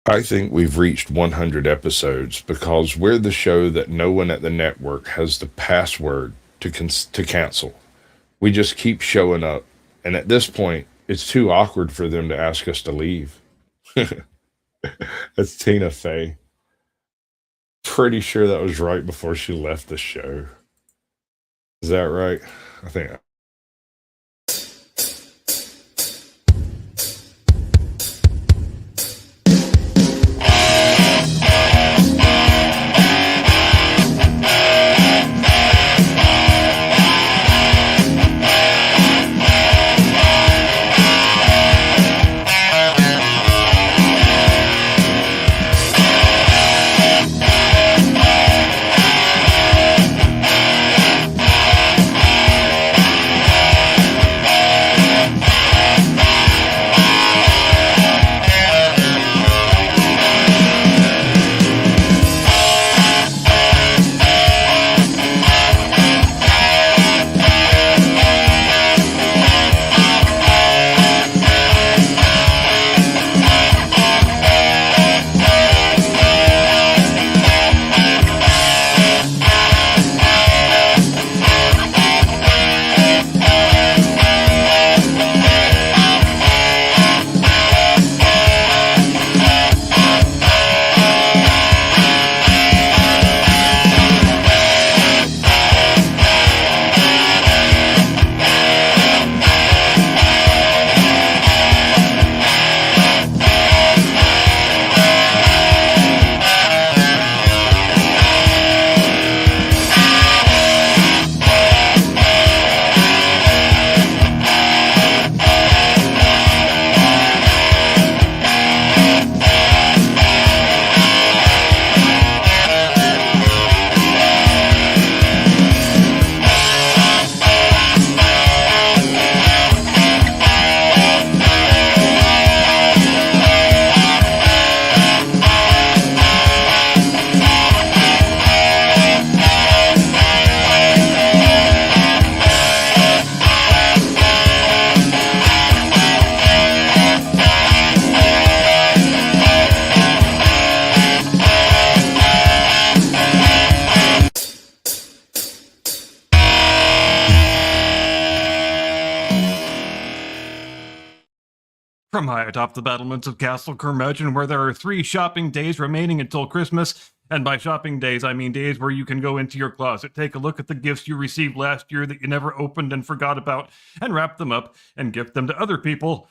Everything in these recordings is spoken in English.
I think we've reached 100 episodes because we're the show that no one at the network has the password to cancel. We just keep showing up, and at this point, it's too awkward for them to ask us to leave. That's Tina Fey. Pretty sure that was right before she left the show. Is that right? I think. From high atop the battlements of Castle Curmudgeon, where there are 3 shopping days remaining until Christmas, and by shopping days I mean days where you can go into your closet, take a look at the gifts you received last year that you never opened and forgot about, and wrap them up and gift them to other people.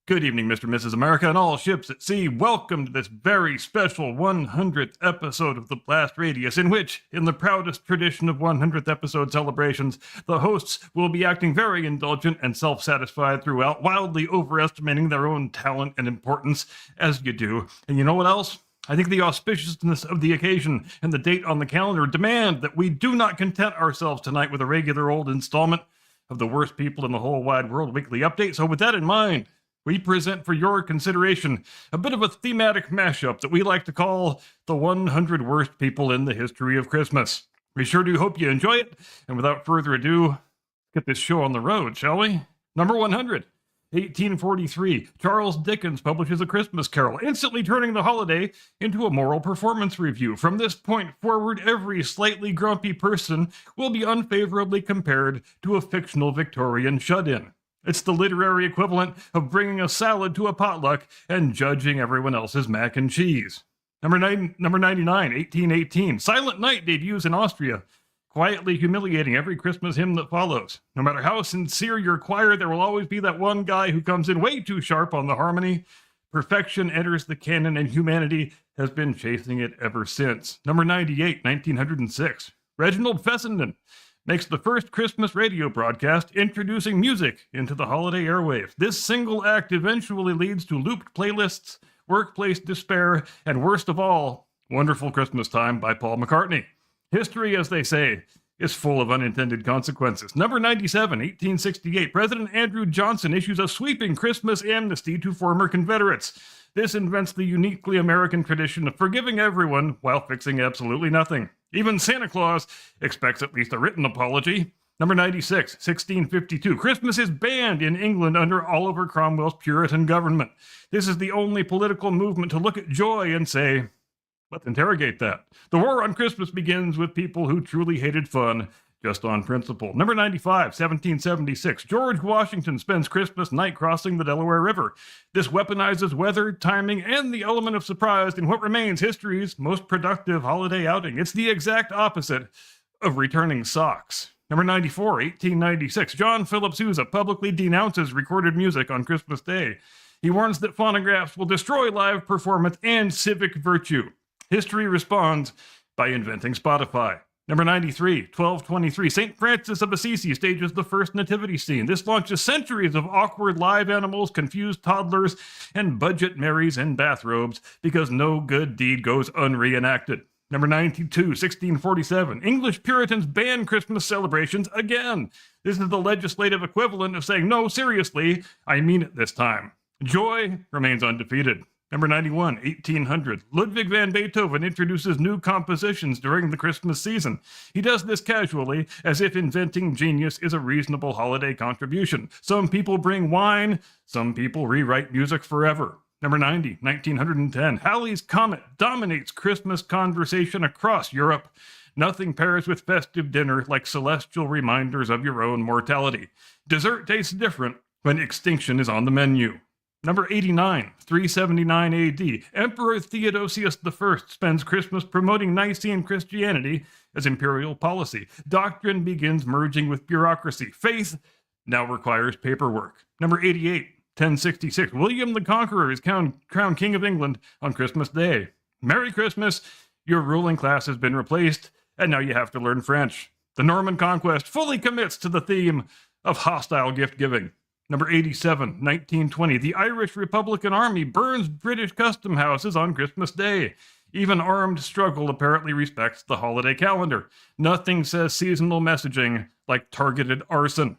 Good evening, Mr. and Mrs. America, and all ships at sea. Welcome to this very special 100th episode of The Blast Radius, in which, in the proudest tradition of 100th episode celebrations, the hosts will be acting very indulgent and self-satisfied throughout, wildly overestimating their own talent and importance, as you do. And you know what else? I think the auspiciousness of the occasion and the date on the calendar demand that we do not content ourselves tonight with a regular old installment of the Worst People in the Whole Wide World weekly update. So with that in mind, we present for your consideration a bit of a thematic mashup that we like to call the 100 Worst People in the History of Christmas. We sure do hope you enjoy it, and without further ado, get this show on the road, shall we? Number 100. 1843, Charles Dickens publishes A Christmas Carol, instantly turning the holiday into a moral performance review. From this point forward, every slightly grumpy person will be unfavorably compared to a fictional Victorian shut-in. It's the literary equivalent of bringing a salad to a potluck and judging everyone else's mac and cheese. Number 99, 1818, Silent Night debuts in Austria, quietly humiliating every Christmas hymn that follows. No matter how sincere your choir, there will always be that one guy who comes in way too sharp on the harmony. Perfection enters the canon, and humanity has been chasing it ever since. Number 98, 1906, Reginald Fessenden makes the first Christmas radio broadcast introducing music into the holiday airwaves. This single act eventually leads to looped playlists, workplace despair, and worst of all, Wonderful Christmas Time by Paul McCartney. History, as they say, is full of unintended consequences. Number 97, 1868, President Andrew Johnson issues a sweeping Christmas amnesty to former Confederates. This invents the uniquely American tradition of forgiving everyone while fixing absolutely nothing. Even Santa Claus expects at least a written apology. Number 96, 1652. Christmas is banned in England under Oliver Cromwell's Puritan government. This is the only political movement to look at joy and say, let's interrogate that. The war on Christmas begins with people who truly hated fun, just on principle. Number 95, 1776. George Washington spends Christmas night crossing the Delaware River. This weaponizes weather, timing, and the element of surprise in what remains history's most productive holiday outing. It's the exact opposite of returning socks. Number 94, 1896. John Philip Sousa publicly denounces recorded music on Christmas Day. He warns that phonographs will destroy live performance and civic virtue. History responds by inventing Spotify. Number 93, 1223. St. Francis of Assisi stages the first nativity scene. This launches centuries of awkward live animals, confused toddlers, and budget Marys in bathrobes because no good deed goes unreenacted. Number 92, 1647. English Puritans ban Christmas celebrations again. This is the legislative equivalent of saying, no, seriously, I mean it this time. Joy remains undefeated. Number 91, 1800. Ludwig van Beethoven introduces new compositions during the Christmas season. He does this casually, as if inventing genius is a reasonable holiday contribution. Some people bring wine, some people rewrite music forever. Number 90, 1910. Halley's Comet dominates Christmas conversation across Europe. Nothing pairs with festive dinner like celestial reminders of your own mortality. Dessert tastes different when extinction is on the menu. Number 89, 379 AD. Emperor Theodosius I spends Christmas promoting Nicene Christianity as imperial policy. Doctrine begins merging with bureaucracy. Faith now requires paperwork. Number 88, 1066. William the Conqueror is crowned King of England on Christmas Day. Merry Christmas, your ruling class has been replaced, and now you have to learn French. The Norman Conquest fully commits to the theme of hostile gift giving. Number 87, 1920. The Irish Republican Army burns British custom houses on Christmas Day. Even armed struggle apparently respects the holiday calendar. Nothing says seasonal messaging like targeted arson.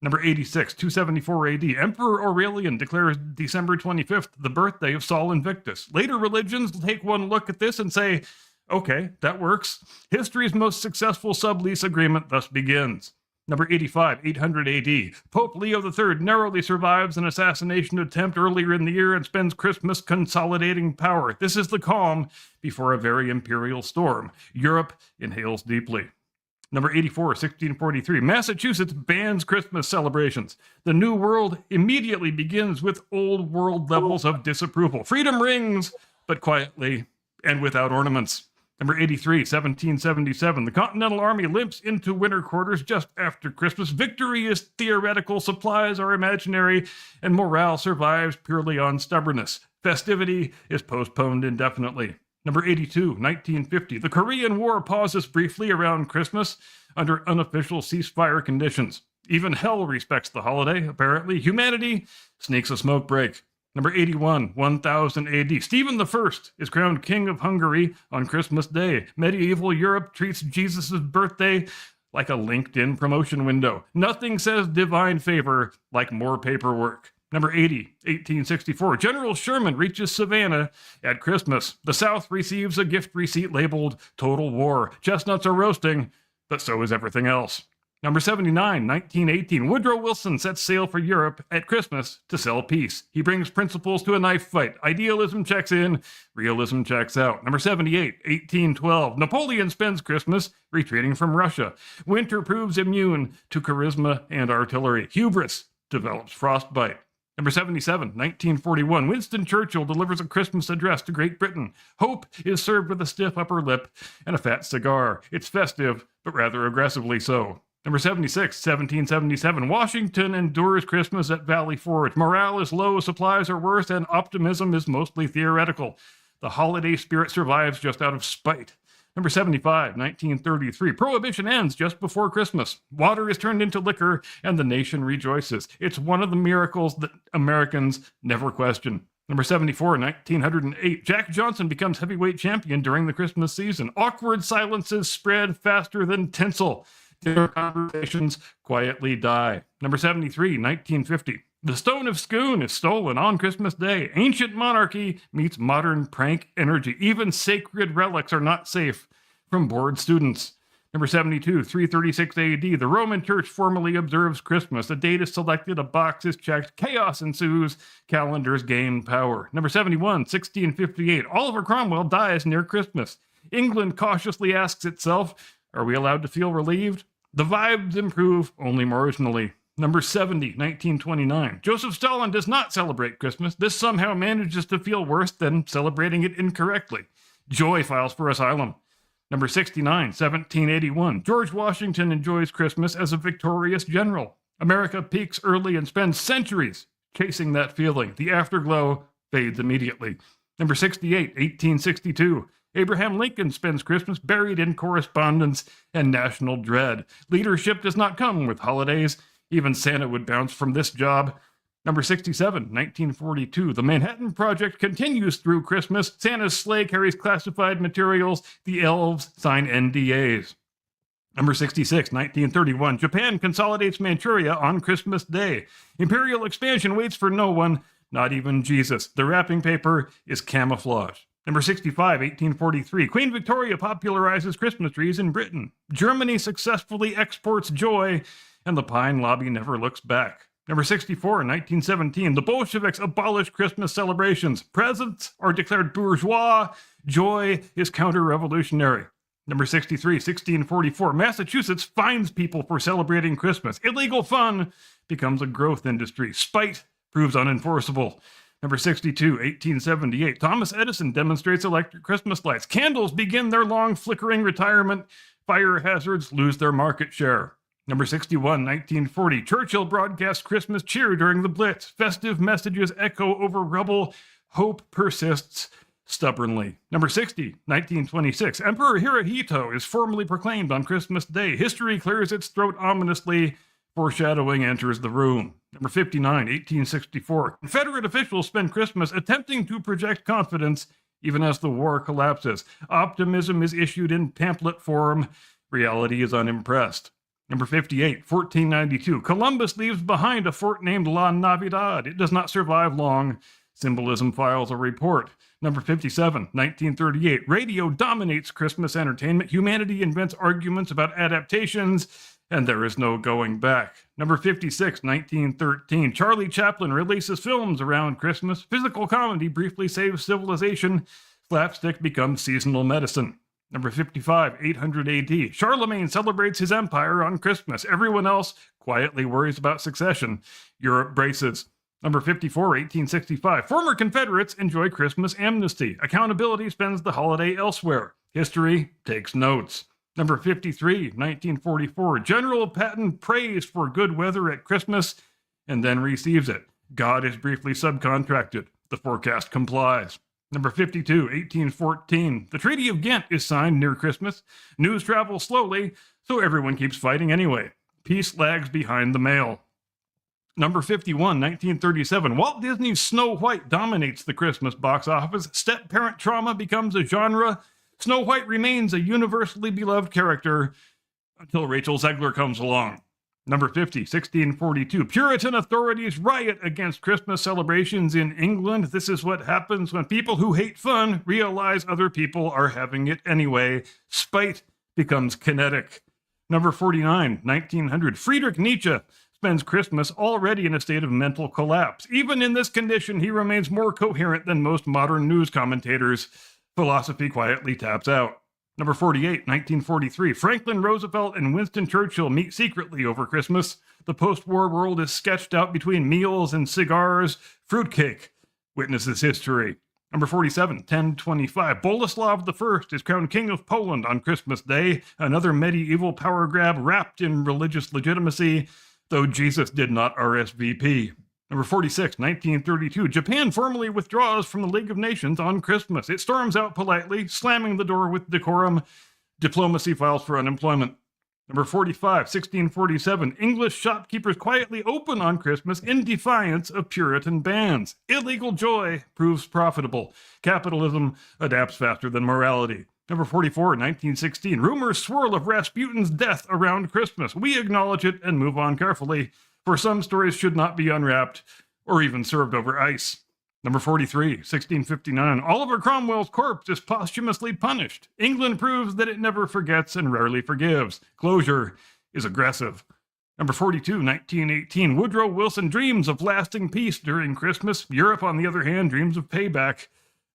Number 86, 274 AD. Emperor Aurelian declares December 25th the birthday of Sol Invictus. Later religions take one look at this and say, okay, that works. History's most successful sublease agreement thus begins. Number 85, 800 AD. Pope Leo III narrowly survives an assassination attempt earlier in the year and spends Christmas consolidating power. This is the calm before a very imperial storm. Europe inhales deeply. Number 84, 1643. Massachusetts bans Christmas celebrations. The New World immediately begins with old world levels of disapproval. Freedom rings, but quietly and without ornaments. Number 83, 1777. The Continental Army limps into winter quarters just after Christmas. Victory is theoretical, supplies are imaginary, and morale survives purely on stubbornness. Festivity is postponed indefinitely. Number 82, 1950. The Korean War pauses briefly around Christmas under unofficial ceasefire conditions. Even hell respects the holiday, apparently. Humanity sneaks a smoke break. Number 81, 1000 AD. Stephen I is crowned King of Hungary on Christmas Day. Medieval Europe treats Jesus' birthday like a LinkedIn promotion window. Nothing says divine favor like more paperwork. Number 80, 1864. General Sherman reaches Savannah at Christmas. The South receives a gift receipt labeled Total War. Chestnuts are roasting, but so is everything else. Number 79, 1918. Woodrow Wilson sets sail for Europe at Christmas to sell peace. He brings principles to a knife fight. Idealism checks in, realism checks out. Number 78, 1812. Napoleon spends Christmas retreating from Russia. Winter proves immune to charisma and artillery. Hubris develops frostbite. Number 77, 1941. Winston Churchill delivers a Christmas address to Great Britain. Hope is served with a stiff upper lip and a fat cigar. It's festive, but rather aggressively so. Number 76, 1777. Washington endures Christmas at Valley Forge. Morale is low, supplies are worse, and optimism is mostly theoretical. The holiday spirit survives just out of spite. Number 75, 1933. Prohibition ends just before Christmas. Water is turned into liquor, and the nation rejoices. It's one of the miracles that Americans never question. Number 74, 1908. Jack Johnson becomes heavyweight champion during the Christmas season. Awkward silences spread faster than tinsel. Their conversations quietly die. Number 73, 1950. The Stone of Scone is stolen on Christmas Day. Ancient monarchy meets modern prank energy. Even sacred relics are not safe from bored students. Number 72, 336 AD, the Roman Church formally observes Christmas. A date is selected, a box is checked, chaos ensues, calendars gain power. Number 71, 1658, Oliver Cromwell dies near Christmas. England cautiously asks itself, are we allowed to feel relieved? The vibes improve only marginally. Number 70, 1929, Joseph Stalin does not celebrate Christmas. This somehow manages to feel worse than celebrating it incorrectly. Joy files for asylum. Number 69, 1781, George Washington enjoys Christmas as a victorious general. America peaks early and spends centuries chasing that feeling. The afterglow fades immediately. Number 68, 1862, Abraham Lincoln spends Christmas buried in correspondence and national dread. Leadership does not come with holidays. Even Santa would bounce from this job. Number 67, 1942, the Manhattan Project continues through Christmas. Santa's sleigh carries classified materials. The elves sign NDAs. Number 66, 1931, Japan consolidates Manchuria on Christmas Day. Imperial expansion waits for no one, not even Jesus. The wrapping paper is camouflage. Number 65, 1843, Queen Victoria popularizes Christmas trees in Britain. Germany successfully exports joy, and the Pine Lobby never looks back. Number 64, 1917, the Bolsheviks abolish Christmas celebrations. Presents are declared bourgeois. Joy is counter-revolutionary. Number 63, 1644, Massachusetts fines people for celebrating Christmas. Illegal fun becomes a growth industry. Spite proves unenforceable. Number 62, 1878, Thomas Edison demonstrates electric Christmas lights. Candles begin their long flickering retirement. Fire hazards lose their market share. Number 61, 1940, Churchill broadcasts Christmas cheer during the Blitz. Festive messages echo over rubble. Hope persists stubbornly. Number 60, 1926, Emperor Hirohito is formally proclaimed on Christmas Day. History clears its throat ominously. Foreshadowing enters the room. Number 59, 1864, Confederate officials spend Christmas attempting to project confidence even as the war collapses. Optimism is issued in pamphlet form. Reality is unimpressed. Number 58, 1492, Columbus leaves behind a fort named La Navidad. It does not survive long. Symbolism files a report. Number 57, 1938, radio dominates Christmas entertainment. Humanity invents arguments about adaptations, and there is no going back. Number 56, 1913, Charlie Chaplin releases films around Christmas. Physical comedy briefly saves civilization. Slapstick becomes seasonal medicine. Number 55, 800 AD, Charlemagne celebrates his empire on Christmas. Everyone else quietly worries about succession. Europe braces. Number 54, 1865, former Confederates enjoy Christmas amnesty. Accountability spends the holiday elsewhere. History takes notes. Number 53, 1944, General Patton prays for good weather at Christmas and then receives it. God is briefly subcontracted. The forecast complies. Number 52, 1814, the Treaty of Ghent is signed near Christmas. News travels slowly, so everyone keeps fighting anyway. Peace lags behind the mail. Number 51, 1937, Walt Disney's Snow White dominates the Christmas box office. Step-parent trauma becomes a genre. Snow White remains a universally beloved character until Rachel Zegler comes along. Number 50, 1642, Puritan authorities riot against Christmas celebrations in England. This is what happens when people who hate fun realize other people are having it anyway. Spite becomes kinetic. Number 49, 1900, Friedrich Nietzsche spends Christmas already in a state of mental collapse. Even in this condition, he remains more coherent than most modern news commentators. Philosophy quietly taps out. Number 48, 1943, Franklin Roosevelt and Winston Churchill meet secretly over Christmas. The post-war world is sketched out between meals and cigars. Fruitcake witnesses history. Number 47, 1025, Boleslav I is crowned King of Poland on Christmas Day. Another medieval power grab wrapped in religious legitimacy, though Jesus did not RSVP. Number 46, 1932, Japan formally withdraws from the League of Nations on Christmas. It storms out politely, slamming the door with decorum. Diplomacy files for unemployment. Number 45, 1647, English shopkeepers quietly open on Christmas in defiance of Puritan bans. Illegal joy proves profitable. Capitalism adapts faster than morality. Number 44, 1916, rumors swirl of Rasputin's death around Christmas. We acknowledge it and move on carefully, for some stories should not be unwrapped or even served over ice. Number 43, 1659. Oliver Cromwell's corpse is posthumously punished. England proves that it never forgets and rarely forgives. Closure is aggressive. Number 42, 1918. Woodrow Wilson dreams of lasting peace during Christmas. Europe, on the other hand, dreams of payback.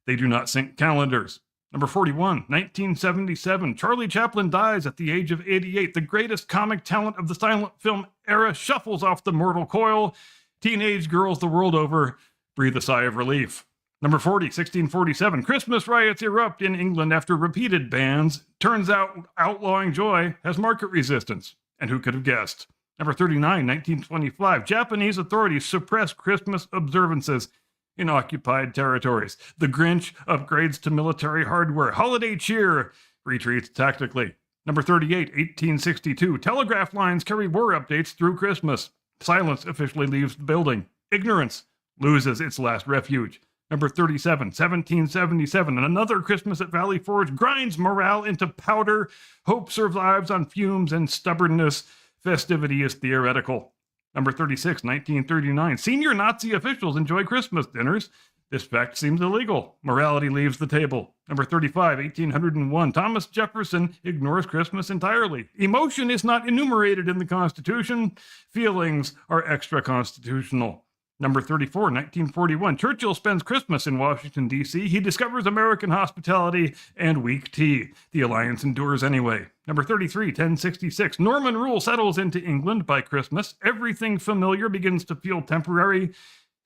They do not sync calendars. Number 41, 1977. Charlie Chaplin dies at the age of 88. The greatest comic talent of the silent film era shuffles off the mortal coil. Teenage girls the world over breathe a sigh of relief. Number 40, 1647. Christmas riots erupt in England after repeated bans. Turns out outlawing joy has market resistance. And who could have guessed? Number 39, 1925. Japanese authorities suppress Christmas observances in occupied territories. The Grinch upgrades to military hardware. Holiday cheer retreats tactically. Number 38, 1862. Telegraph lines carry war updates through Christmas. Silence officially leaves the building. Ignorance loses its last refuge. Number 37, 1777. Another Christmas at Valley Forge grinds morale into powder. Hope survives on fumes and stubbornness. Festivity is theoretical. Number 36, 1939. Senior Nazi officials enjoy Christmas dinners. This fact seems illegal. Morality leaves the table. Number 35, 1801. Thomas Jefferson ignores Christmas entirely. Emotion is not enumerated in the Constitution. Feelings are extra-constitutional. Number 34, 1941. Churchill spends Christmas in Washington, D.C. He discovers American hospitality and weak tea. The alliance endures anyway. Number 33, 1066. Norman rule settles into England by Christmas. Everything familiar begins to feel temporary.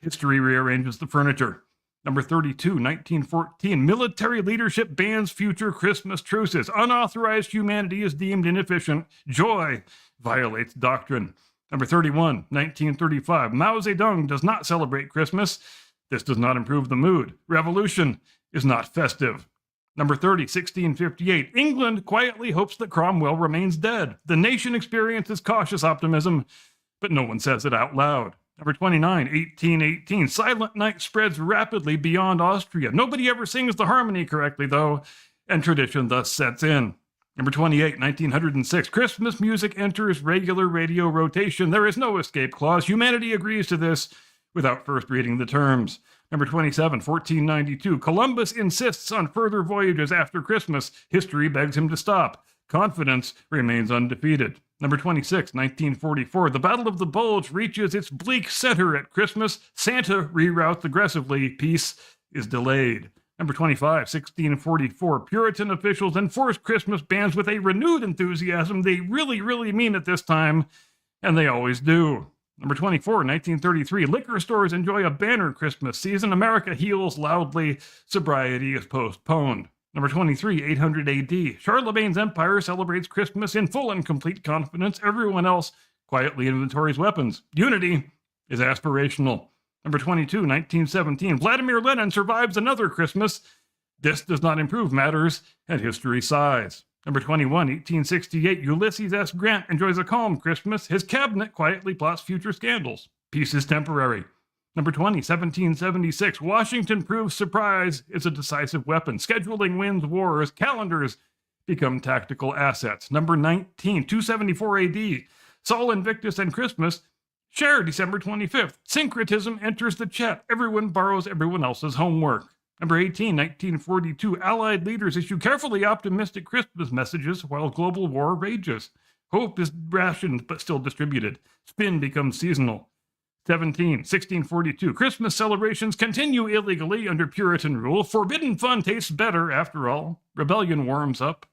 History rearranges the furniture. Number 32, 1914. Military leadership bans future Christmas truces. Unauthorized humanity is deemed inefficient. Joy violates doctrine. Number 31, 1935. Mao Zedong does not celebrate Christmas. This does not improve the mood. Revolution is not festive. Number 30, 1658. England quietly hopes that Cromwell remains dead. The nation experiences cautious optimism, but no one says it out loud. Number 29, 1818. Silent Night spreads rapidly beyond Austria. Nobody ever sings the harmony correctly, though, and tradition thus sets in. Number 28, 1906. Christmas music enters regular radio rotation. There is no escape clause. Humanity agrees to this without first reading the terms. Number 27, 1492. Columbus insists on further voyages after Christmas. History begs him to stop. Confidence remains undefeated. Number 26, 1944. The Battle of the Bulge reaches its bleak center at Christmas. Santa reroutes aggressively. Peace is delayed. Number 25, 1644. Puritan officials enforce Christmas bans with a renewed enthusiasm. They really mean it this time, and they always do. Number 24, 1933. Liquor stores enjoy a banner Christmas season. America heals loudly. Sobriety is postponed. Number 23, 800 AD. Charlemagne's empire celebrates Christmas in full and complete confidence. Everyone else quietly inventories weapons. Unity is aspirational. Number 22, 1917. Vladimir Lenin survives another Christmas. This does not improve matters, and history sighs. Number 21, 1868. Ulysses S. Grant enjoys a calm Christmas. His cabinet quietly plots future scandals. Peace is temporary. Number 20, 1776. Washington proves surprise is a decisive weapon. Scheduling wins wars. Calendars become tactical assets. Number 19, 274 AD. Sol Invictus and Christmas share December 25th. Syncretism enters the chat. Everyone borrows everyone else's homework. Number 18, 1942. Allied leaders issue carefully optimistic Christmas messages while global war rages. Hope is rationed but still distributed. Spin becomes seasonal. 17, 1642. Christmas celebrations continue illegally under Puritan rule. Forbidden fun tastes better, after all. Rebellion warms up.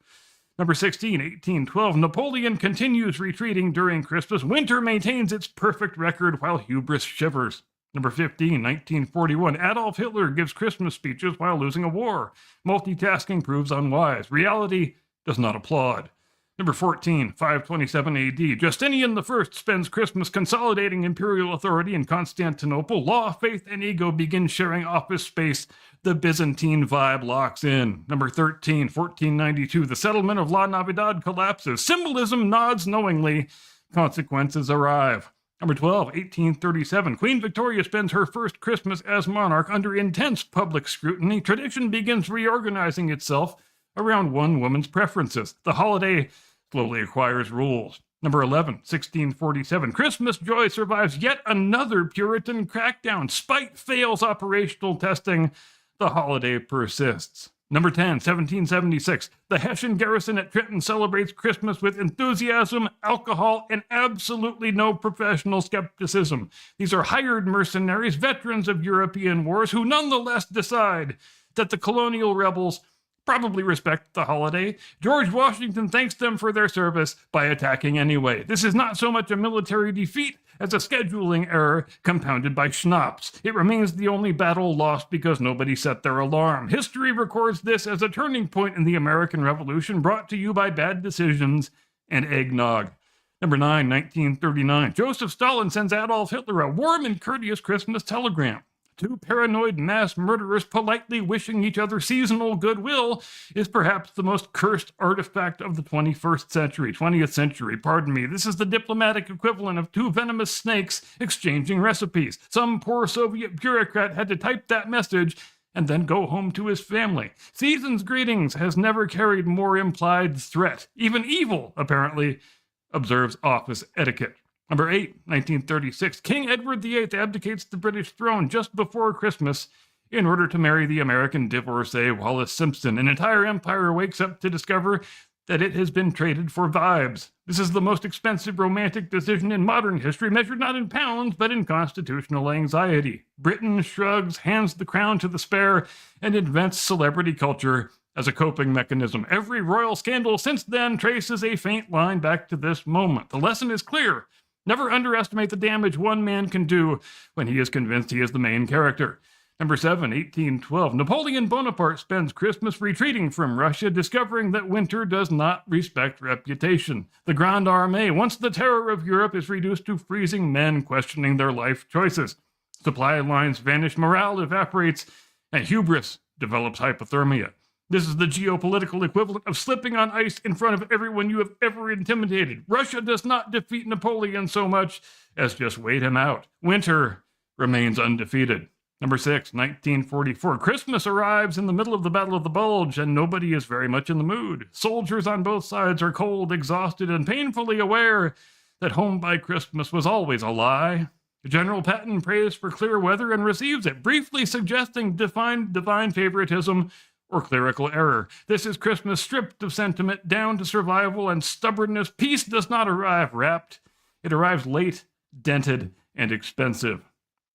Number 16, 1812. Napoleon continues retreating during Christmas. Winter maintains its perfect record while hubris shivers. Number 15, 1941. Adolf Hitler gives Christmas speeches while losing a war. Multitasking proves unwise. Reality does not applaud. Number 14, 527 AD. Justinian I spends Christmas consolidating imperial authority in Constantinople. Law, faith, and ego begin sharing office space. The Byzantine vibe locks in. Number 13, 1492. The settlement of La Navidad collapses. Symbolism nods knowingly. Consequences arrive. Number 12, 1837. Queen Victoria spends her first Christmas as monarch under intense public scrutiny. Tradition begins reorganizing itself around one woman's preferences. The holiday slowly acquires rules. Number 11, 1647. Christmas joy survives yet another Puritan crackdown. Spite fails operational testing. The holiday persists. Number 10, 1776. The Hessian garrison at Trenton celebrates Christmas with enthusiasm, alcohol, and absolutely no professional skepticism. These are hired mercenaries, veterans of European wars, who nonetheless decide that the colonial rebels probably respect the holiday. George Washington thanks them for their service by attacking anyway. This is not so much a military defeat as a scheduling error compounded by schnapps. It remains the only battle lost because nobody set their alarm. History records this as a turning point in the American Revolution, brought to you by bad decisions and eggnog. Number 9, 1939. Joseph Stalin sends Adolf Hitler a warm and courteous Christmas telegram. Two paranoid mass murderers politely wishing each other seasonal goodwill is perhaps the most cursed artifact of the 20th century. This is the diplomatic equivalent of two venomous snakes exchanging recipes. Some poor Soviet bureaucrat had to type that message and then go home to his family. Season's greetings has never carried more implied threat. Even evil, apparently, observes office etiquette. Number 8, 1936. King Edward VIII abdicates the British throne just before Christmas in order to marry the American divorcee Wallis Simpson. An entire empire wakes up to discover that it has been traded for vibes. This is the most expensive romantic decision in modern history, measured not in pounds, but in constitutional anxiety. Britain shrugs, hands the crown to the spare, and invents celebrity culture as a coping mechanism. Every royal scandal since then traces a faint line back to this moment. The lesson is clear. Never underestimate the damage one man can do when he is convinced he is the main character. Number 7, 1812. Napoleon Bonaparte spends Christmas retreating from Russia, discovering that winter does not respect reputation. The Grande Armée, once the terror of Europe, is reduced to freezing men questioning their life choices. Supply lines vanish, morale evaporates, and hubris develops hypothermia. This is the geopolitical equivalent of slipping on ice in front of everyone you have ever intimidated. Russia does not defeat Napoleon so much as just wait him out. Winter remains undefeated. Number 6, 1944. Christmas arrives in the middle of the Battle of the Bulge, and nobody is very much in the mood. Soldiers on both sides are cold, exhausted, and painfully aware that home by Christmas was always a lie. General Patton prays for clear weather and receives it, briefly suggesting divine favoritism or clerical error. This is Christmas stripped of sentiment, down to survival and stubbornness. Peace does not arrive wrapped. It arrives late, dented, and expensive.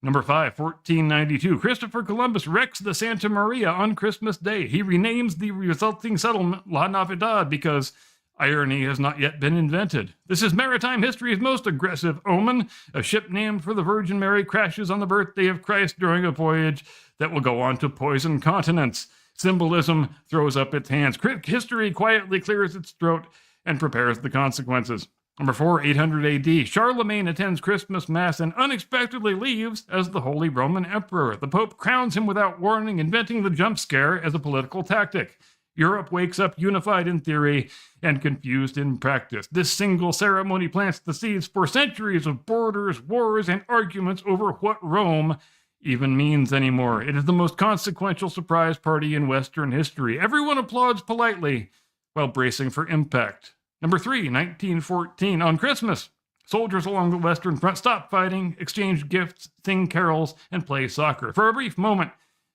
Number 5, 1492. Christopher Columbus wrecks the Santa Maria on Christmas Day. He renames the resulting settlement La Navidad because irony has not yet been invented. This is maritime history's most aggressive omen. A ship named for the Virgin Mary crashes on the birthday of Christ during a voyage that will go on to poison continents. Symbolism throws up its hands. History quietly clears its throat and prepares the consequences. Number 4, 800 AD. Charlemagne attends Christmas Mass and unexpectedly leaves as the Holy Roman Emperor. The Pope crowns him without warning, inventing the jump scare as a political tactic. Europe wakes up unified in theory and confused in practice. This single ceremony plants the seeds for centuries of borders, wars, and arguments over what Rome even means anymore. It is the most consequential surprise party in Western history. Everyone applauds politely while bracing for impact. Number 3, 1914. On Christmas, soldiers along the Western Front stop fighting, exchange gifts, sing carols, and play soccer. For a brief moment,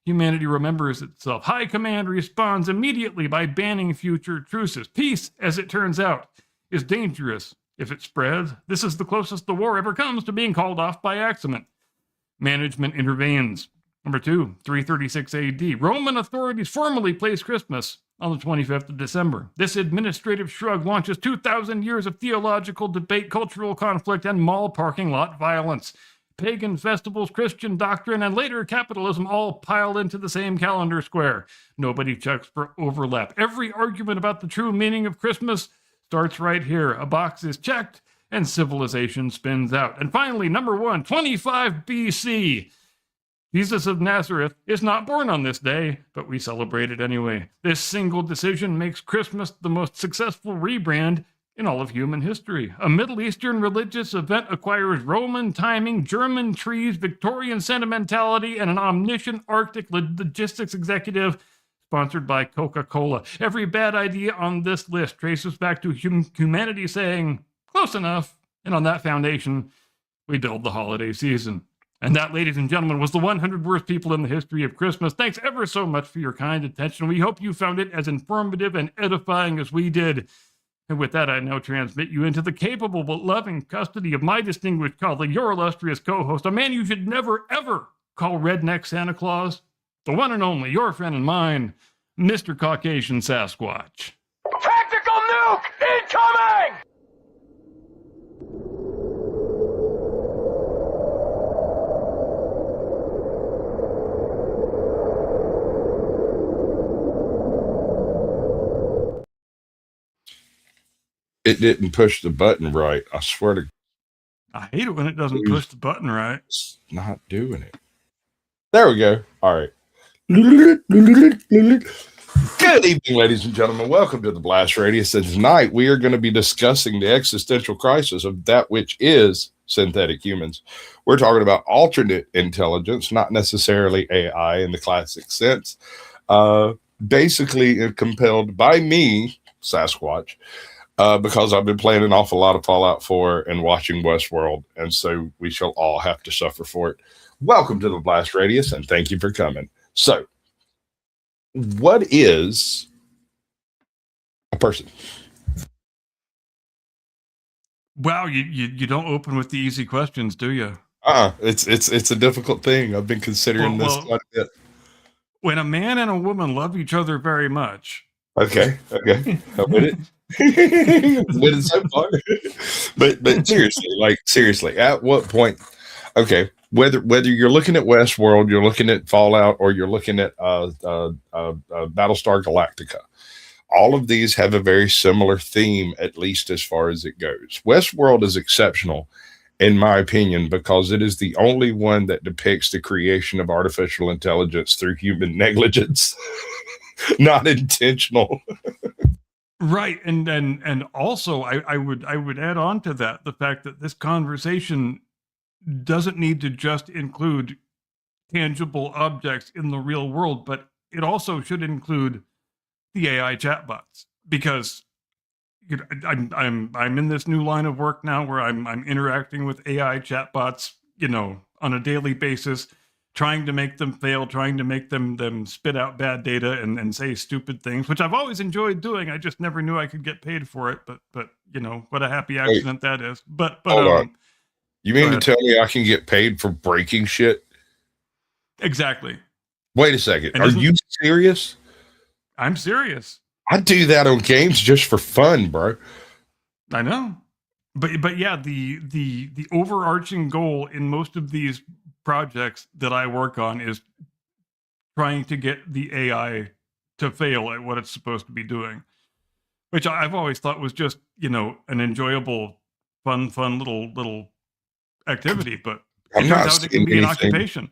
humanity remembers itself. High Command responds immediately by banning future truces. Peace, as it turns out, is dangerous if it spreads. This is the closest the war ever comes to being called off by accident. Management intervenes. Number 2, 336 AD. Roman authorities formally place Christmas on the 25th of December. This administrative shrug launches 2,000 years of theological debate, cultural conflict, and mall parking lot violence. Pagan festivals, Christian doctrine, and later capitalism all pile into the same calendar square. Nobody checks for overlap. Every argument about the true meaning of Christmas starts right here. A box is checked, and civilization spins out. And finally, number 1, 25 BC. Jesus of Nazareth is not born on this day, but we celebrate it anyway. This single decision makes Christmas the most successful rebrand in all of human history. A Middle Eastern religious event acquires Roman timing, German trees, Victorian sentimentality, and an omniscient Arctic logistics executive sponsored by Coca-Cola. Every bad idea on this list traces back to humanity saying, Close enough. And on that foundation, we build the holiday season. And that, ladies and gentlemen, was the 100 worst people in the history of Christmas. Thanks ever so much for your kind attention. We hope you found it as informative and edifying as we did. And with that, I now transmit you into the capable but loving custody of my distinguished colleague, your illustrious co-host, a man you should never, ever call Redneck Santa Claus, the one and only, your friend and mine, Mr. Caucasian Sasquatch. Tactical nuke incoming! It didn't push the button right. I swear to I hate it when it doesn't push the button right. It's not doing it. There we go. All right. Good evening, ladies and gentlemen. Welcome to the Blast Radius. And tonight we are going to be discussing the existential crisis of that which is synthetic humans. We're talking about alternate intelligence, not necessarily AI in the classic sense. Basically compelled by me, Sasquatch, because I've been playing an awful lot of Fallout 4 and watching Westworld, and so we shall all have to suffer for it. Welcome to the Blast Radius, and thank you for coming. So, what is a person? Wow, you don't open with the easy questions, do you? It's a difficult thing. I've been considering this quite a bit. When a man and a woman love each other very much. Okay. I'm with it. With it so far. but seriously, at what point? Okay, whether you're looking at Westworld, you're looking at Fallout, or you're looking at Battlestar Galactica, all of these have a very similar theme, at least as far as it goes. Westworld is exceptional, in my opinion, because it is the only one that depicts the creation of artificial intelligence through human negligence, not intentional. Right, and also I would add on to that the fact that this conversation doesn't need to just include tangible objects in the real world, but it also should include the AI chatbots, because I'm in this new line of work now where I'm interacting with AI chatbots, on a daily basis, trying to make them fail, trying to make them spit out bad data and say stupid things, which I've always enjoyed doing. I just never knew I could get paid for it. But what a happy accident that is. But hold on. You mean to tell me I can get paid for breaking shit? Exactly. Wait a second. Are you serious? I'm serious. I do that on games just for fun, bro. I know. But yeah, the overarching goal in most of these projects that I work on is trying to get the AI to fail at what it's supposed to be doing, which I've always thought was just, an enjoyable, fun little activity, but it turns out it can be an occupation.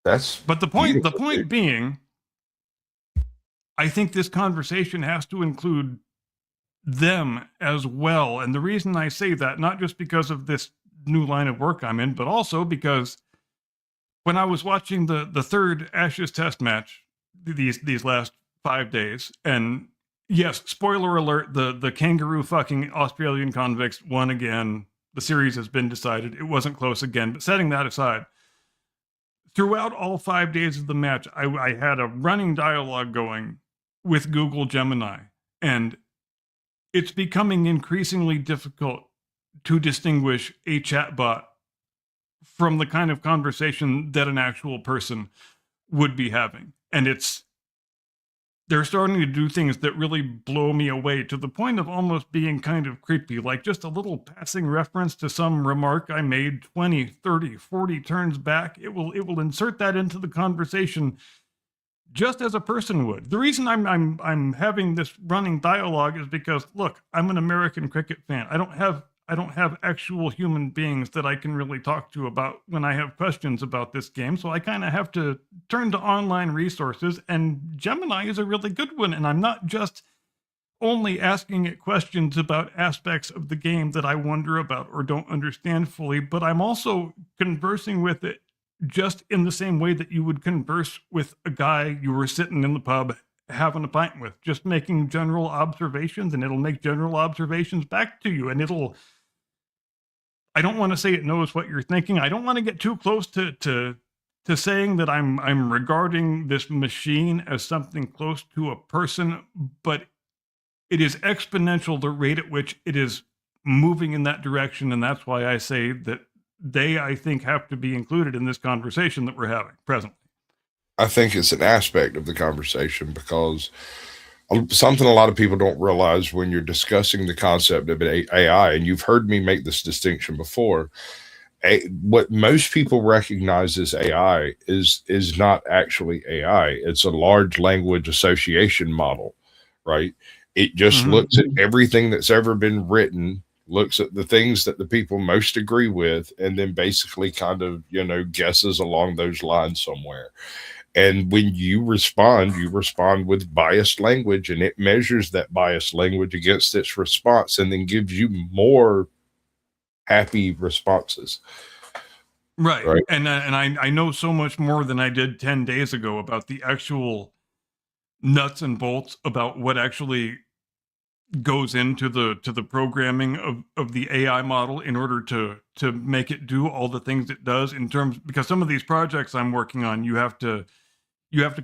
But the point being, I think this conversation has to include them as well. And the reason I say that, not just because of this new line of work I'm in, but also because when I was watching the third Ashes test match these last 5 days, and yes, spoiler alert, the kangaroo fucking Australian convicts won again. The series has been decided. It wasn't close again, but setting that aside, throughout all 5 days of the match, I had a running dialogue going with Google Gemini, and it's becoming increasingly difficult to distinguish a chatbot from the kind of conversation that an actual person would be having. And they're starting to do things that really blow me away, to the point of almost being kind of creepy, like just a little passing reference to some remark I made 20, 30, 40 turns back. It will insert that into the conversation just as a person would. The reason I'm having this running dialogue is because, look, I'm an American cricket fan. I don't have actual human beings that I can really talk to about when I have questions about this game. So I kind of have to turn to online resources, and Gemini is a really good one. And I'm not just only asking it questions about aspects of the game that I wonder about or don't understand fully, but I'm also conversing with it just in the same way that you would converse with a guy you were sitting in the pub having a pint with, just making general observations, and it'll make general observations back to you, and it'll I don't want to say it knows what you're thinking. I don't want to get too close to saying that I'm regarding this machine as something close to a person, but it is exponential the rate at which it is moving in that direction, and that's why I say that they, I think, have to be included in this conversation that we're having presently. I think it's an aspect of the conversation because something a lot of people don't realize when you're discussing the concept of AI, and you've heard me make this distinction before. What most people recognize as AI is not actually AI. It's a large language association model, right? It just looks at everything that's ever been written, looks at the things that the people most agree with, and then basically kind of, guesses along those lines somewhere. And when you respond with biased language, and it measures that biased language against its response and then gives you more happy responses. Right. And I know so much more than I did 10 days ago about the actual nuts and bolts about what actually goes into the programming of the AI model in order to make it do all the things it does because some of these projects I'm working on, you have to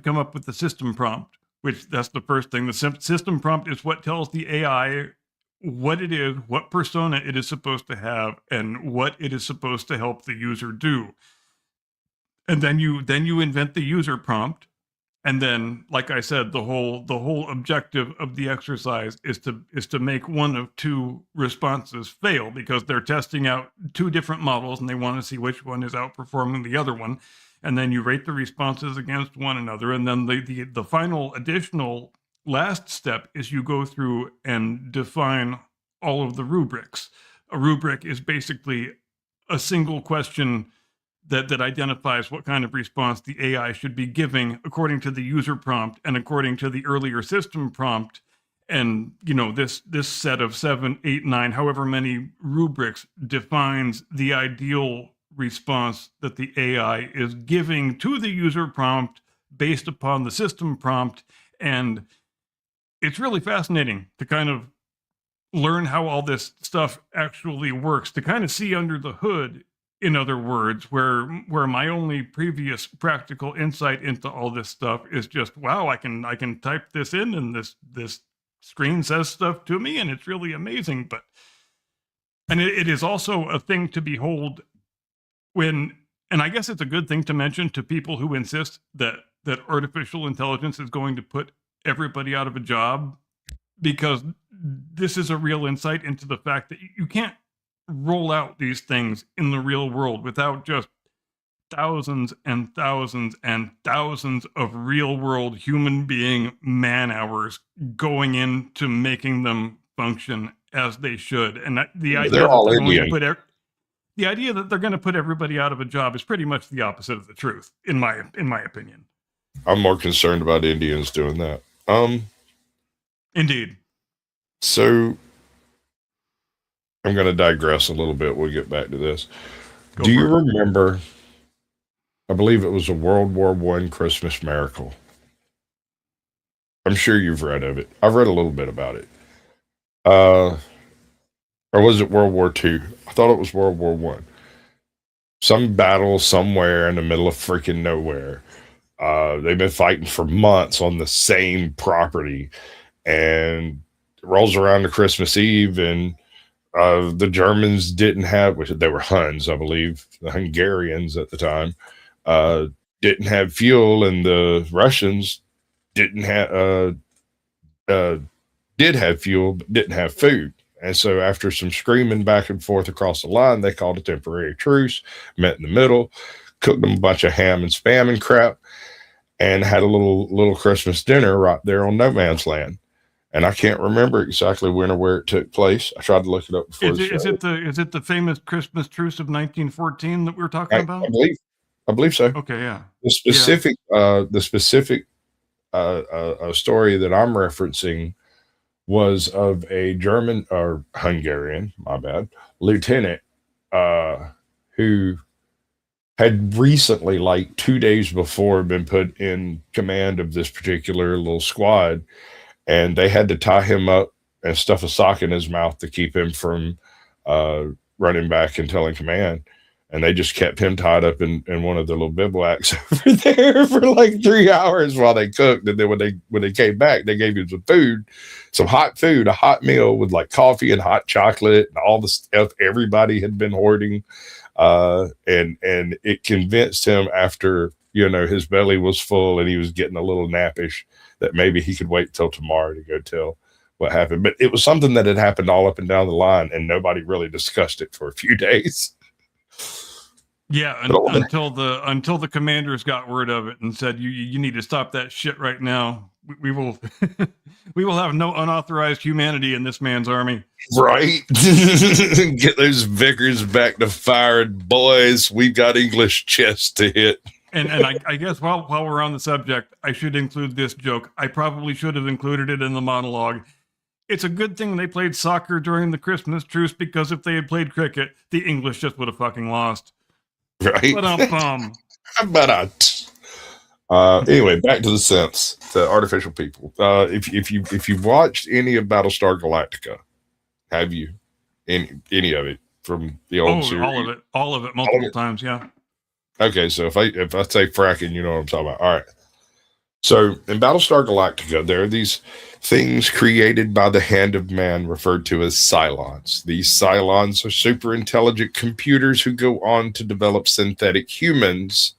come up with the system prompt, which that's the first thing. The system prompt is what tells the AI what it is, what persona it is supposed to have, and what it is supposed to help the user do. And then you invent the user prompt. And then, like I said, the whole objective of the exercise is to make one of two responses fail because they're testing out two different models and they want to see which one is outperforming the other one. And then you rate the responses against one another. And then the final additional last step is you go through and define all of the rubrics. A rubric is basically a single question that identifies what kind of response the AI should be giving according to the user prompt and according to the earlier system prompt. And, this set of 7, 8, 9, however many rubrics defines the ideal response that the AI is giving to the user prompt based upon the system prompt. And it's really fascinating to kind of learn how all this stuff actually works, to kind of see under the hood, in other words, where my only previous practical insight into all this stuff is just, wow, I can type this in and this screen says stuff to me and it's really amazing. And it is also a thing to behold and I guess it's a good thing to mention to people who insist that artificial intelligence is going to put everybody out of a job, because this is a real insight into the fact that you can't roll out these things in the real world without just thousands and thousands and thousands of real world human being man hours going into making them function as they should. And the idea that they're going to put everybody out of a job is pretty much the opposite of the truth, in my opinion. I'm more concerned about Indians doing that. Indeed. So I'm going to digress a little bit. We'll get back to this. Do you remember, I believe it was a World War I Christmas Miracle. I'm sure you've read of it. I've read a little bit about it. Or was it World War II? I thought it was World War I. Some battle somewhere in the middle of freaking nowhere. They've been fighting for months on the same property. And it rolls around to Christmas Eve, and the Germans didn't have, which they were Huns, I believe, the Hungarians at the time, didn't have fuel, and the Russians did have fuel, but didn't have food. And so after some screaming back and forth across the line, they called a temporary truce, met in the middle, cooked them a bunch of ham and spam and crap, and had a little Christmas dinner right there on no man's land. And I can't remember exactly when or where it took place. I tried to look it up before. Is it the famous Christmas truce of 1914 that we were talking about? I believe so. Okay, yeah. The specific story that I'm referencing was of a German or Hungarian, my bad, lieutenant who had recently, like 2 days before, been put in command of this particular little squad. And they had to tie him up and stuff a sock in his mouth to keep him from running back and telling command. And they just kept him tied up in one of the little bivouacs over there for like 3 hours while they cooked. And then when they came back, they gave him some hot food, a hot meal with like coffee and hot chocolate and all the stuff everybody had been hoarding. And it convinced him after, his belly was full and he was getting a little nappish that maybe he could wait till tomorrow to go tell what happened. But it was something that had happened all up and down the line and nobody really discussed it for a few days. Yeah, until the commanders got word of it and said you need to stop that shit right now. We will we will have no unauthorized humanity in this man's army. Right. Get those Vickers back to firing, boys. We've got English chess to hit. And I guess while we're on the subject, I should include this joke. I probably should have included it in the monologue. It's a good thing they played soccer during the Christmas truce, because if they had played cricket, the English just would have fucking lost. Right. Anyway, back to the synths, the artificial people. If you've watched any of Battlestar Galactica, have you any of it from the old series? All of it, multiple times, yeah. Okay, so if I say fracking, you know what I'm talking about. All right. So in Battlestar Galactica, there are these things created by the hand of man referred to as Cylons. These Cylons are super intelligent computers who go on to develop synthetic humans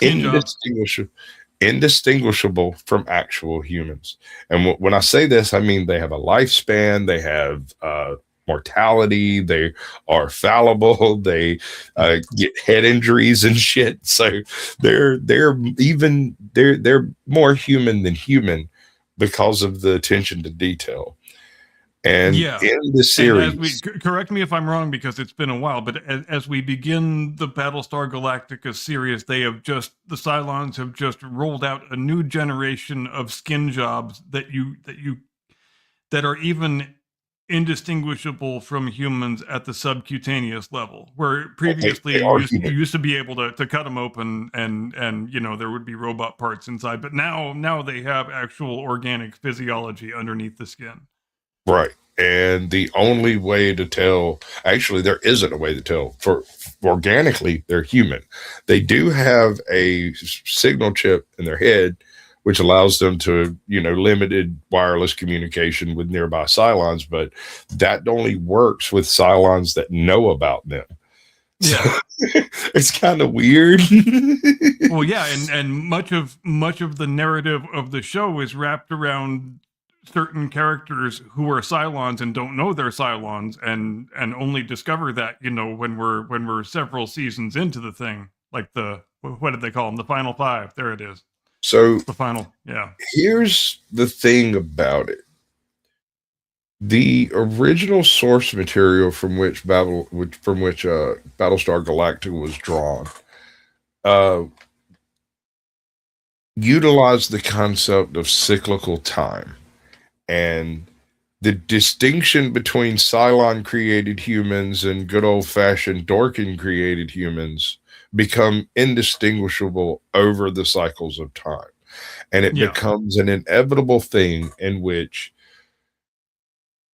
indistinguishable from actual humans. And when I say this, I mean they have a lifespan, they have mortality, they are fallible, they get head injuries and shit. So they're more human than human because of the attention to detail. And in the series, correct me if I'm wrong because it's been a while, but as we begin the Battlestar Galactica series, the Cylons have just rolled out a new generation of skin jobs that are even indistinguishable from humans at the subcutaneous level, where previously you used to be able to cut them open and there would be robot parts inside, but now they have actual organic physiology underneath the skin. Right. And the only way to tell, actually, there isn't a way to tell. For organically, they're human. They do have a signal chip in their head, which allows them to, limited wireless communication with nearby Cylons, but that only works with Cylons that know about them. Yeah. So, it's kind of weird. Well, yeah, and much of the narrative of the show is wrapped around certain characters who are Cylons and don't know they're Cylons and only discover that, when we're several seasons into the thing, like what did they call them? The Final Five. There it is. So the final, yeah. Here's the thing about it. The original source material from which Battlestar Galactica was drawn utilized the concept of cyclical time. And the distinction between Cylon created humans and good old fashioned Dorkin created humans become indistinguishable over the cycles of time. And it becomes an inevitable thing in which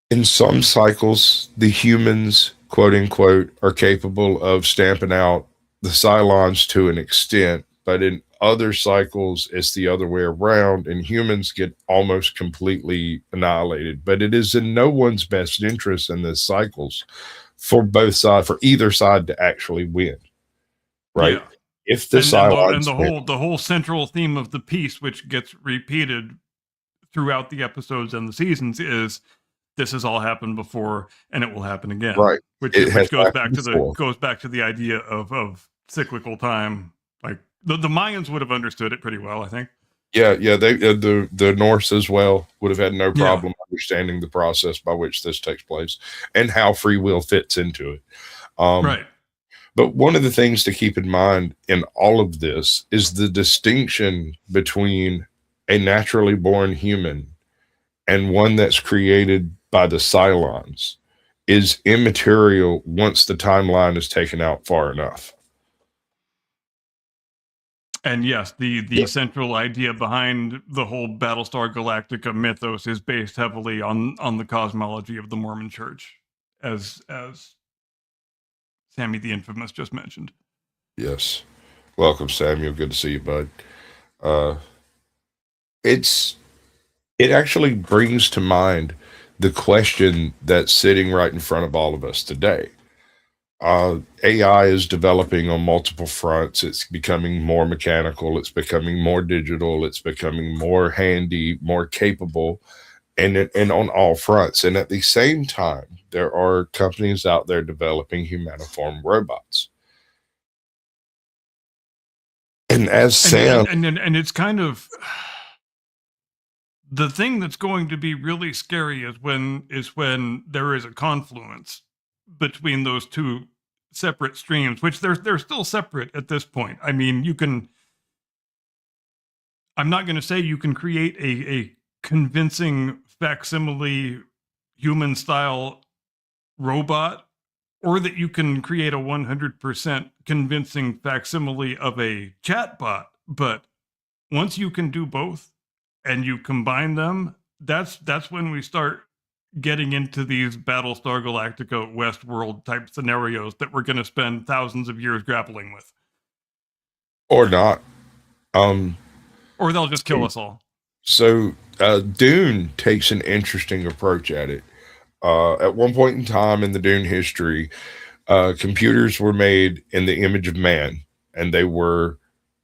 in some cycles, the humans, quote unquote, are capable of stamping out the Cylons to an extent, but in other cycles, it's the other way around, and humans get almost completely annihilated. But it is in no one's best interest in these cycles for either side to actually win, right? Yeah. If the Cylons the whole central theme of the piece, which gets repeated throughout the episodes and the seasons, is this has all happened before, and it will happen again, right? Which goes back to the idea of cyclical time. Like the Mayans would have understood it pretty well, I think. Yeah. They the Norse as well would have had no problem understanding the process by which this takes place and how free will fits into it. Right. But one of the things to keep in mind in all of this is the distinction between a naturally born human and one that's created by the Cylons is immaterial once the timeline is taken out far enough. And yes, the central idea behind the whole Battlestar Galactica mythos is based heavily on the cosmology of the Mormon Church, as Sammy the Infamous just mentioned. Yes. Welcome, Samuel. Good to see you, bud. Uh, it actually brings to mind the question that's sitting right in front of all of us today. AI is developing on multiple fronts. It's becoming more mechanical. It's becoming more digital. It's becoming more handy, more capable, and on all fronts. And at the same time, there are companies out there developing humaniform robots. And as Sam, And it's kind of the thing that's going to be really scary is when there is a confluence between those two separate streams, which they're still separate at this point. I mean, I'm not going to say you can create a convincing facsimile human style robot, or that you can create a 100% convincing facsimile of a chatbot. But once you can do both and you combine them, that's when we start getting into these Battlestar Galactica Westworld type scenarios that we're going to spend thousands of years grappling with. or not. Or they'll just kill us all. So Dune takes an interesting approach at it. At one point in time in the Dune history, computers were made in the image of man, and they were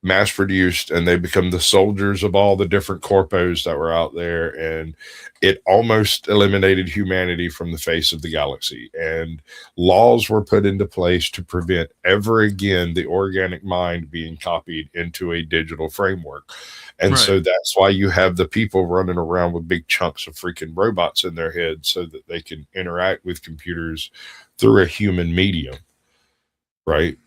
mass produced, and they become the soldiers of all the different corpos that were out there, and it almost eliminated humanity from the face of the galaxy. And laws were put into place to prevent ever again the organic mind being copied into a digital framework. And so Right. that's why you have the people running around with big chunks of freaking robots in their head so that they can interact with computers through a human medium. Right.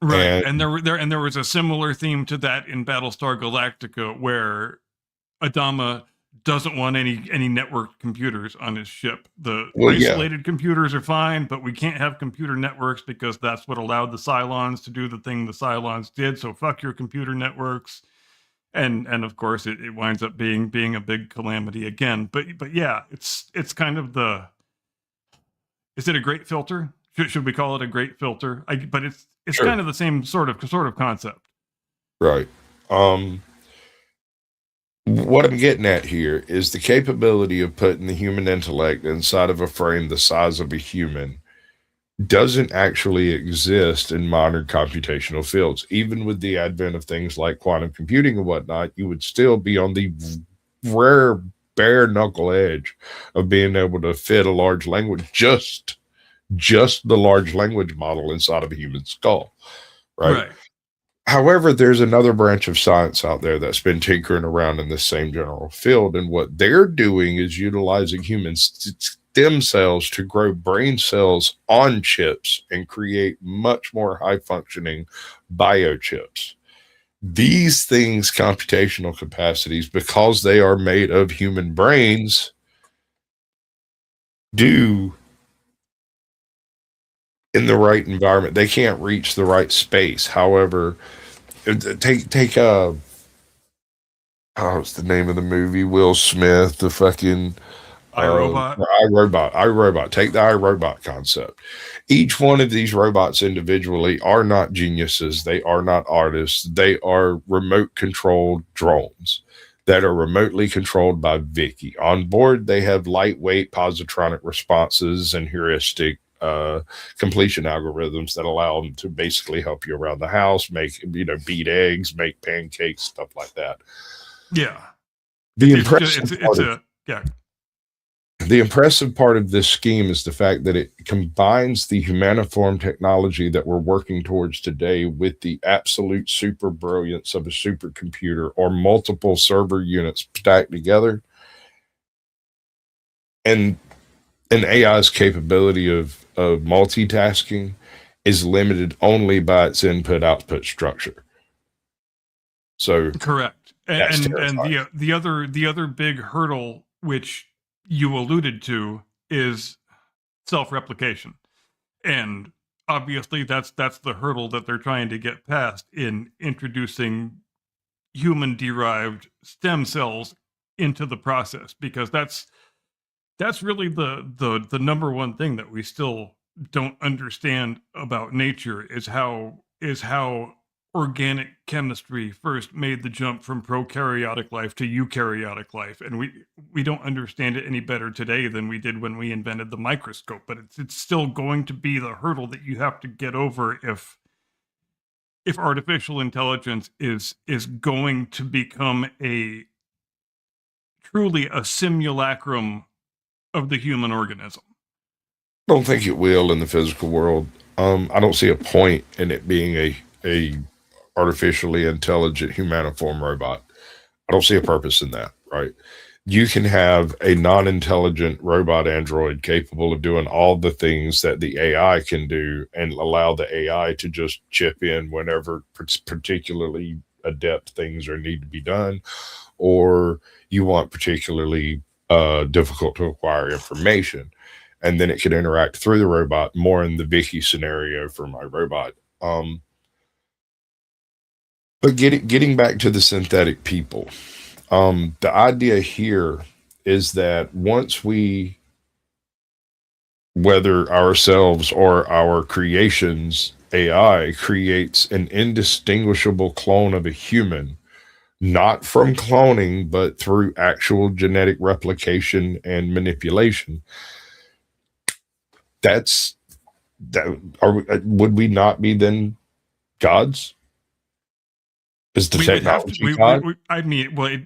Right, And and there was a similar theme to that in Battlestar Galactica, where Adama doesn't want any networked computers on his ship. The well, yeah, isolated computers are fine, but we can't have computer networks because that's what allowed the Cylons to do the thing the Cylons did. So fuck your computer networks, and of course it winds up being a big calamity again. But yeah, it's kind of the, is it a great filter? Should we call it a great filter? But it's sure. kind of the same sort of concept. Right. What I'm getting at here is the capability of putting the human intellect inside of a frame the size of a human doesn't actually exist in modern computational fields. Even with the advent of things like quantum computing and whatnot, you would still be on the rare, bare knuckle edge of being able to fit a large language, just the large language model inside of a human skull. Right. However, there's another branch of science out there that's been tinkering around in this same general field. And what they're doing is utilizing human stem cells to grow brain cells on chips and create much more high functioning biochips. These things, computational capacities, because they are made of human brains, do in the right environment. They can't reach the right space. However, take what's the name of the movie? Will Smith, the fucking iRobot. iRobot. Take the iRobot concept. Each one of these robots individually are not geniuses. They are not artists. They are remote controlled drones that are remotely controlled by Vicky. On board, they have lightweight positronic responses and heuristic completion algorithms that allow them to basically help you around the house, make, beat eggs, make pancakes, stuff like that. Yeah. The impressive part of this scheme is the fact that it combines the humaniform technology that we're working towards today with the absolute super brilliance of a supercomputer or multiple server units stacked together. And an AI's capability of multitasking is limited only by its input-output structure. So correct. And the other big hurdle, which you alluded to, is self-replication. And obviously that's the hurdle that they're trying to get past in introducing human-derived stem cells into the process, because that's really the number one thing that we still don't understand about nature is how organic chemistry first made the jump from prokaryotic life to eukaryotic life, and we don't understand it any better today than we did when we invented the microscope. But it's still going to be the hurdle that you have to get over if artificial intelligence is going to become a truly a simulacrum of the human organism. I don't think it will in the physical world. I don't see a point in it being a artificially intelligent humaniform robot. I don't see a purpose in that, right? You can have a non-intelligent robot android capable of doing all the things that the AI can do and allow the AI to just chip in whenever particularly adept things are need to be done, or you want particularly difficult to acquire information, and then it could interact through the robot more in the Vicky scenario for my robot. But getting back to the synthetic people, the idea here is that once we, whether ourselves or our creations, AI creates an indistinguishable clone of a human, not from cloning, but through actual genetic replication and manipulation. That's that. Would we not be then gods? Is the We would have to. technology God? I mean, well,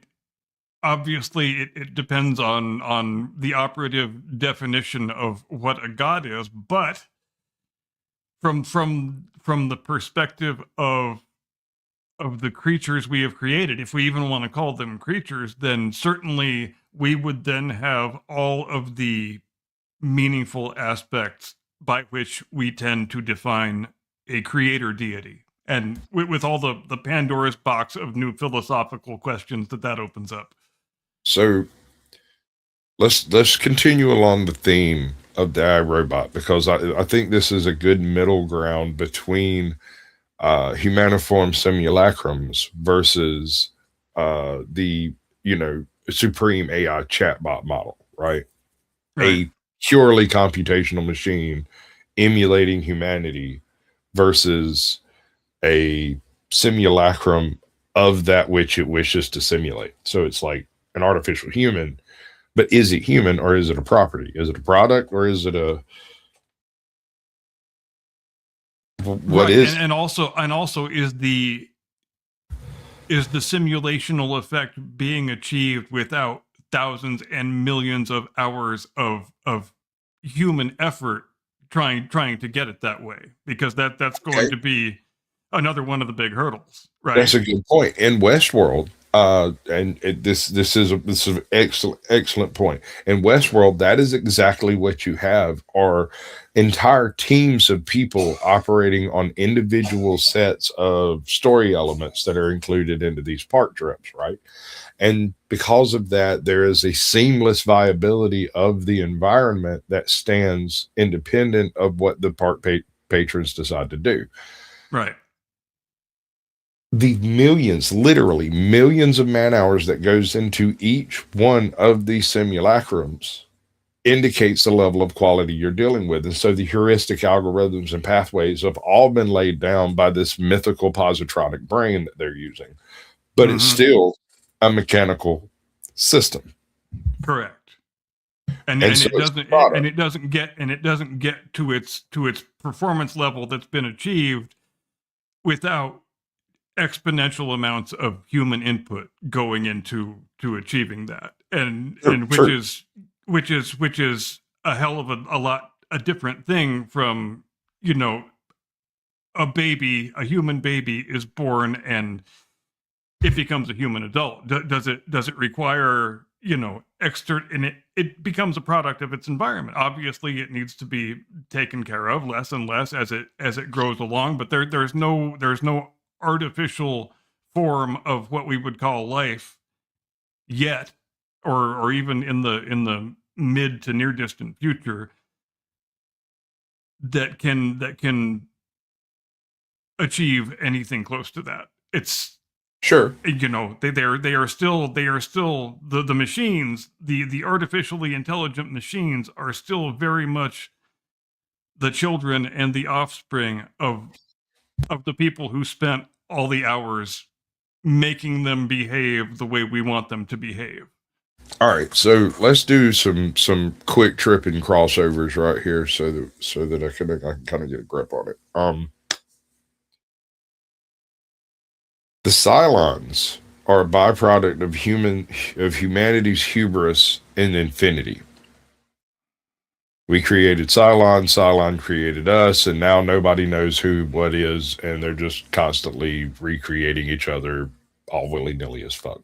obviously it depends on the operative definition of what a god is, but from the perspective of the creatures we have created, if we even want to call them creatures, then certainly we would then have all of the meaningful aspects by which we tend to define a creator deity, and with all the Pandora's box of new philosophical questions that opens up. So let's continue along the theme of the iRobot, because I think this is a good middle ground between humaniform simulacrums versus the supreme AI chatbot model, right? Right. A purely computational machine emulating humanity versus a simulacrum of that which it wishes to simulate. So it's like an artificial human, but is it human or is it a property? Is it a product or is it a what right. is? And also is the simulational effect being achieved without thousands and millions of hours of human effort trying to get it that way, because that's going Okay. to be another one of the big hurdles, right? That's a good point. In Westworld, this is an excellent point. In Westworld, that is exactly what you have: are entire teams of people operating on individual sets of story elements that are included into these park trips, right? And because of that, there is a seamless viability of the environment that stands independent of what the park patrons decide to do. Right. The millions, literally millions of man hours that goes into each one of these simulacrums indicates the level of quality you're dealing with. And so the heuristic algorithms and pathways have all been laid down by this mythical positronic brain that they're using, but it's still a mechanical system. Correct. And so it doesn't get to its performance level that's been achieved without exponential amounts of human input going into achieving that, and which is a hell of a different thing from a human baby is born and it becomes a human adult. Does it require and it becomes a product of its environment? Obviously it needs to be taken care of less and less as it grows along, but there's no artificial form of what we would call life yet, or even in the mid to near distant future, that can achieve anything close to that. It's sure, they are still the machines, the artificially intelligent machines are still very much the children and the offspring of the people who spent all the hours making them behave the way we want them to behave. All right, so let's do some quick tripping crossovers right here, so that I can kind of get a grip on it. The Cylons are a byproduct of humanity's hubris and infinity. We created Cylon created us, and now nobody knows who what is, and they're just constantly recreating each other all willy-nilly as fuck.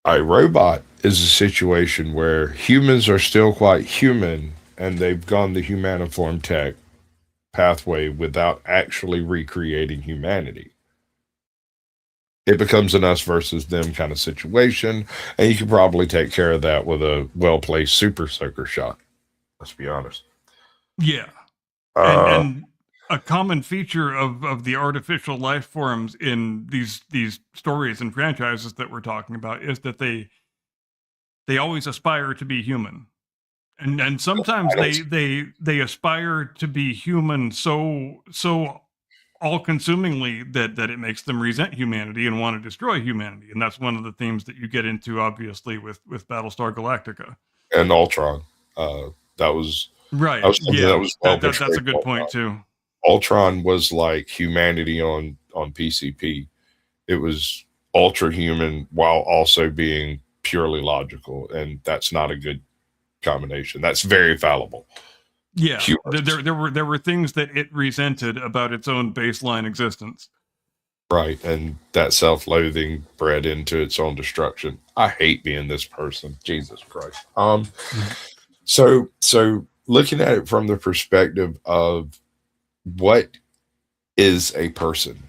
A robot is a situation where humans are still quite human, and they've gone the humaniform tech pathway without actually recreating humanity. It becomes an us versus them kind of situation, and you can probably take care of that with a well-placed super soaker shot. Let's be honest. Yeah. And a common feature of the artificial life forms in these stories and franchises that we're talking about is that they always aspire to be human. And sometimes they aspire to be human so all-consumingly that it makes them resent humanity and want to destroy humanity. And that's one of the themes that you get into, obviously, with Battlestar Galactica. And Ultron. That was... Right. Yeah, that was that's a good point, too. Ultron was like humanity on PCP. It was ultra human while also being purely logical, and that's not a good combination. That's very fallible. Yeah, there were things that it resented about its own baseline existence. Right, and that self-loathing bred into its own destruction. I hate being this person. Jesus Christ. So looking at it from the perspective of what is a person?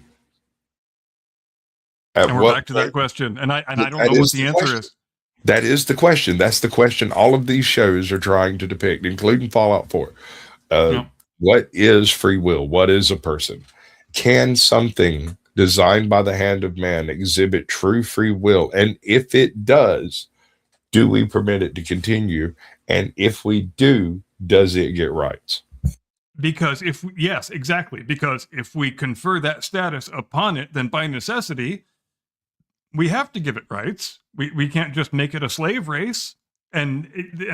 And we're back to that question, and I don't know what the answer is. That is the question. That's the question all of these shows are trying to depict, including Fallout 4. What is free will? What is a person? Can something designed by the hand of man exhibit true free will? And if it does, do we permit it to continue? And if we do, does it get rights? Because yes, exactly. Because if we confer that status upon it, then by necessity, we have to give it rights. We can't just make it a slave race. And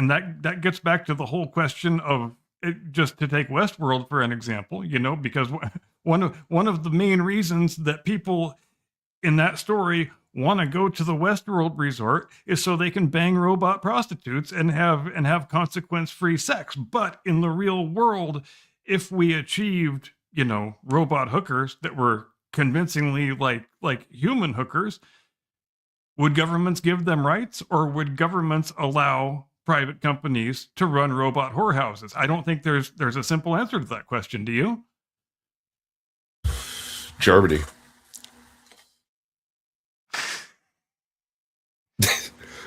that gets back to the whole question of just to take Westworld for an example, because one of the main reasons that people in that story want to go to the Westworld resort is so they can bang robot prostitutes and have consequence-free sex. But in the real world, if we achieved, robot hookers that were convincingly like human hookers, would governments give them rights, or would governments allow private companies to run robot whorehouses? I don't think there's a simple answer to that question. Do you? Germany.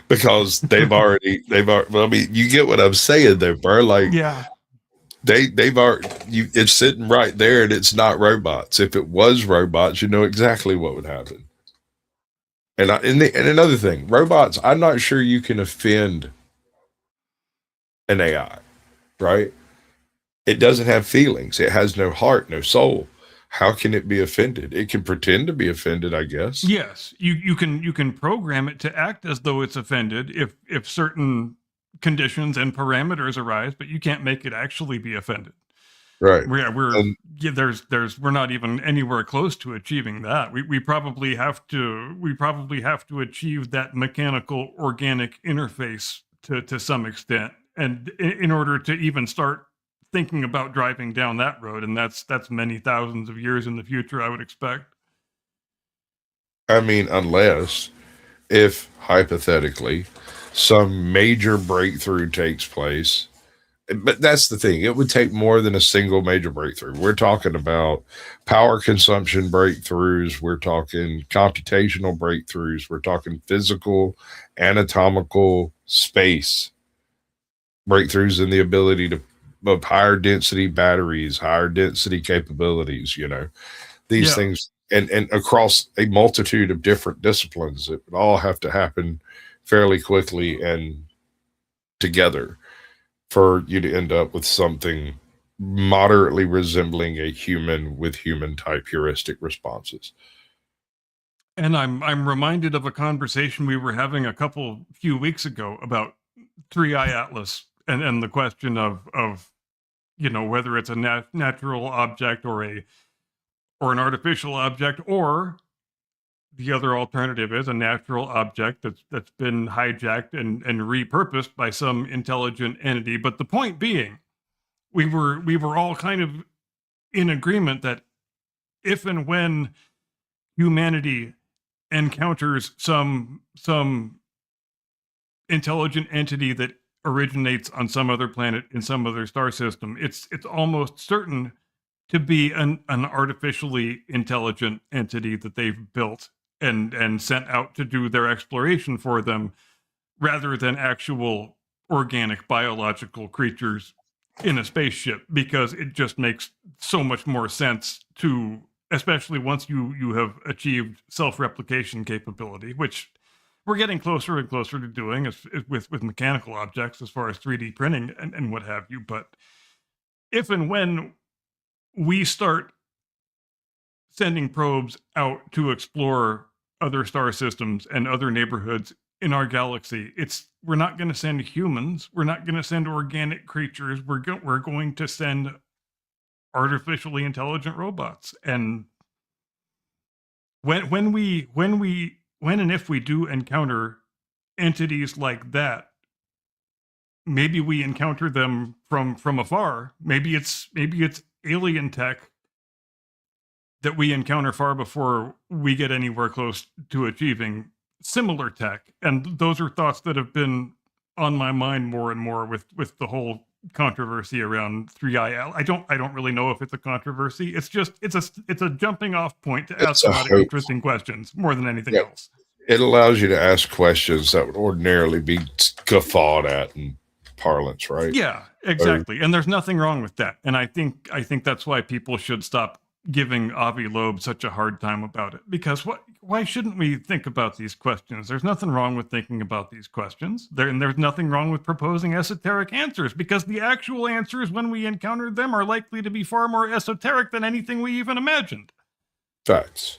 Because they've already, well, I mean, you get what I'm saying there, bro. Like, yeah, they've already, it's sitting right there, and it's not robots. If it was robots, you know exactly what would happen. And another thing, robots, I'm not sure you can offend an AI, right? It doesn't have feelings. It has no heart, no soul. How can it be offended? It can pretend to be offended, I guess. Yes, you can program it to act as though it's offended if certain conditions and parameters arise, but you can't make it actually be offended. Right. We're not even anywhere close to achieving that. We probably have to achieve that mechanical organic interface to some extent, and in order to even start thinking about driving down that road, and that's many thousands of years in the future, I would expect. I mean, unless if hypothetically some major breakthrough takes place. But that's the thing. It would take more than a single major breakthrough. We're talking about power consumption breakthroughs. We're talking computational breakthroughs. We're talking physical, anatomical, space breakthroughs in the ability of higher density batteries, higher density capabilities, these things, and across a multitude of different disciplines. It would all have to happen fairly quickly and together for you to end up with something moderately resembling a human with human type heuristic responses. And I'm reminded of a conversation we were having a few weeks ago about Three Eye Atlas and the question of whether it's a natural object or an artificial object, or the other alternative is a natural object that's been hijacked and repurposed by some intelligent entity. But the point being, we were all kind of in agreement that if and when humanity encounters some intelligent entity that originates on some other planet in some other star system, it's almost certain to be an artificially intelligent entity that they've built and sent out to do their exploration for them, rather than actual organic biological creatures in a spaceship, because it just makes so much more sense to, especially once you have achieved self-replication capability, which we're getting closer and closer to doing with mechanical objects as far as 3D printing and what have you. But if and when we start sending probes out to explore other star systems and other neighborhoods in our galaxy, we're not going to send humans, we're not going to send organic creatures, we're going to send artificially intelligent robots. And when and if we do encounter entities like that, maybe we encounter them from afar. Maybe it's alien tech that we encounter far before we get anywhere close to achieving similar tech. And those are thoughts that have been on my mind more and more with the whole controversy around 3IL. I don't really know if it's a controversy. It's just it's a jumping off point to ask a lot of interesting questions more than anything else. It allows you to ask questions that would ordinarily be guffawed at in parlance, right? Yeah, exactly. And there's nothing wrong with that. And I think that's why people should stop giving Avi Loeb such a hard time about it. Because why shouldn't we think about these questions? There's nothing wrong with thinking about these questions. And there's nothing wrong with proposing esoteric answers, because the actual answers, when we encounter them, are likely to be far more esoteric than anything we even imagined. Facts.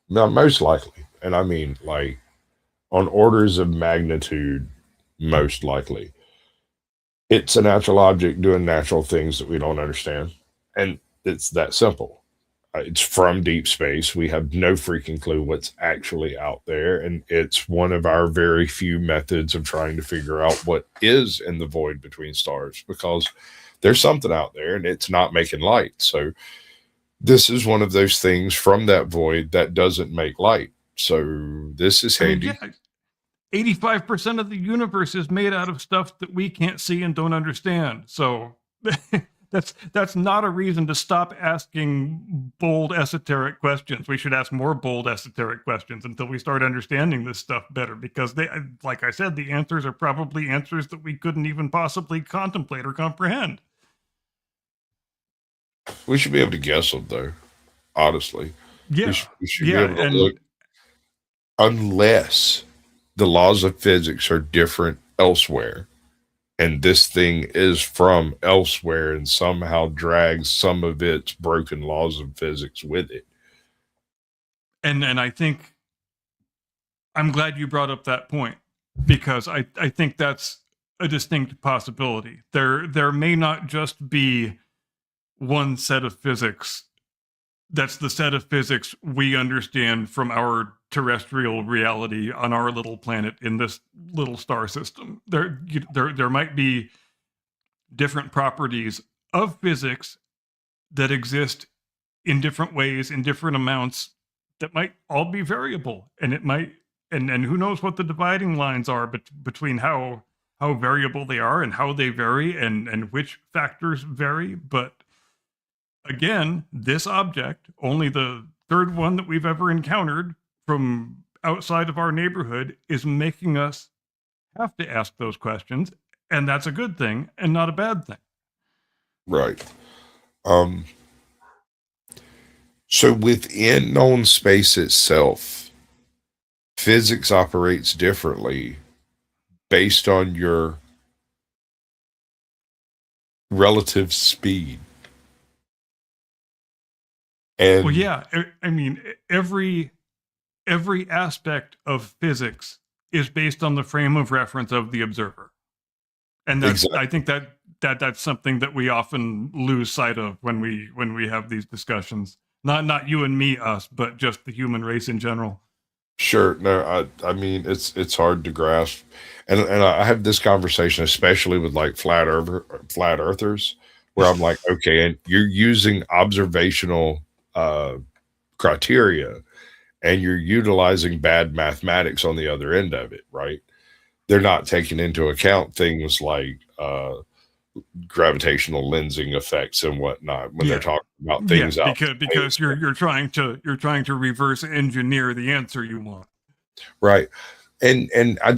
Now, most likely. And I mean, like, on orders of magnitude, most likely. It's a natural object doing natural things that we don't understand. And it's that simple. It's from deep space. We have no freaking clue what's actually out there. And it's one of our very few methods of trying to figure out what is in the void between stars, because there's something out there and it's not making light. So this is one of those things from that void that doesn't make light. So this is handy. I mean, yeah, 85% of the universe is made out of stuff that we can't see and don't understand. So that's not a reason to stop asking bold esoteric questions. We should ask more bold esoteric questions until we start understanding this stuff better, because like I said, the answers are probably answers that we couldn't even possibly contemplate or comprehend. We should be able to guess them, though. Honestly, yeah, we should be able to look, unless the laws of physics are different elsewhere, and this thing is from elsewhere and somehow drags some of its broken laws of physics with it. And I think I'm glad you brought up that point, because I think that's a distinct possibility. There may not just be one set of physics that's the set of physics we understand from our terrestrial reality on our little planet in this little star system. There might be different properties of physics that exist in different ways, in different amounts, that might all be variable. And it might, and who knows what the dividing lines are between how variable they are and how they vary and which factors vary. But again, this object, only the third one that we've ever encountered from outside of our neighborhood, is making us have to ask those questions. And that's a good thing and not a bad thing. Right. So within known space itself, physics operates differently based on your relative speed. And Well, yeah, I mean, every aspect of physics is based on the frame of reference of the observer, and that's exactly. I think that's something that we often lose sight of when we have these discussions. Not you and me, us, but just the human race in general. Sure. No, I mean it's hard to grasp. And I have this conversation especially with like flat earthers where I'm like, okay, and you're using observational uh criteria and you're utilizing bad mathematics on the other end of it, right? They're not taking into account things like gravitational lensing effects and whatnot when they're Yeah. talking about Yeah, things out in because space. you're trying to reverse engineer the answer you want. Right. And I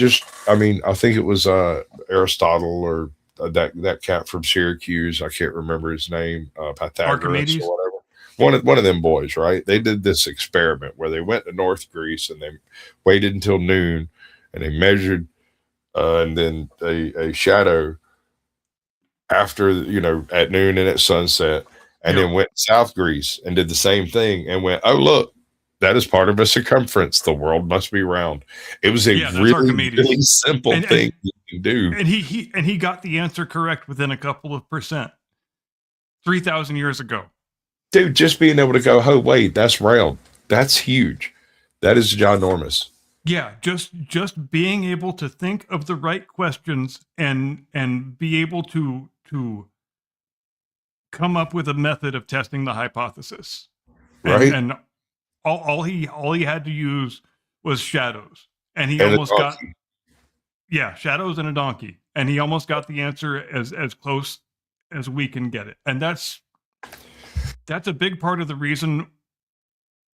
mean, I think it was Aristotle or that cat from Syracuse. I can't remember his name, Pythagoras Archimedes. or whatever. One of them boys, right? They did this experiment where they went to North Greece and they waited until noon and they measured and then a shadow after at noon and at sunset, and Yep. then went to South Greece and did the same thing and went, oh look, that is part of a circumference. The world must be round. It was a Yeah, that's really, Archimedes. really simple And thing you can do. and he got the answer correct within a couple of percent. 3,000 years ago. Dude, just being able to go, oh wait, that's round. That's huge. That is ginormous. Yeah, just being able to think of the right questions and be able to come up with a method of testing the hypothesis. Right? And all he had to use was shadows. And he And almost got shadows and a donkey. And he almost got the answer as close as we can get it. And that's a big part of the reason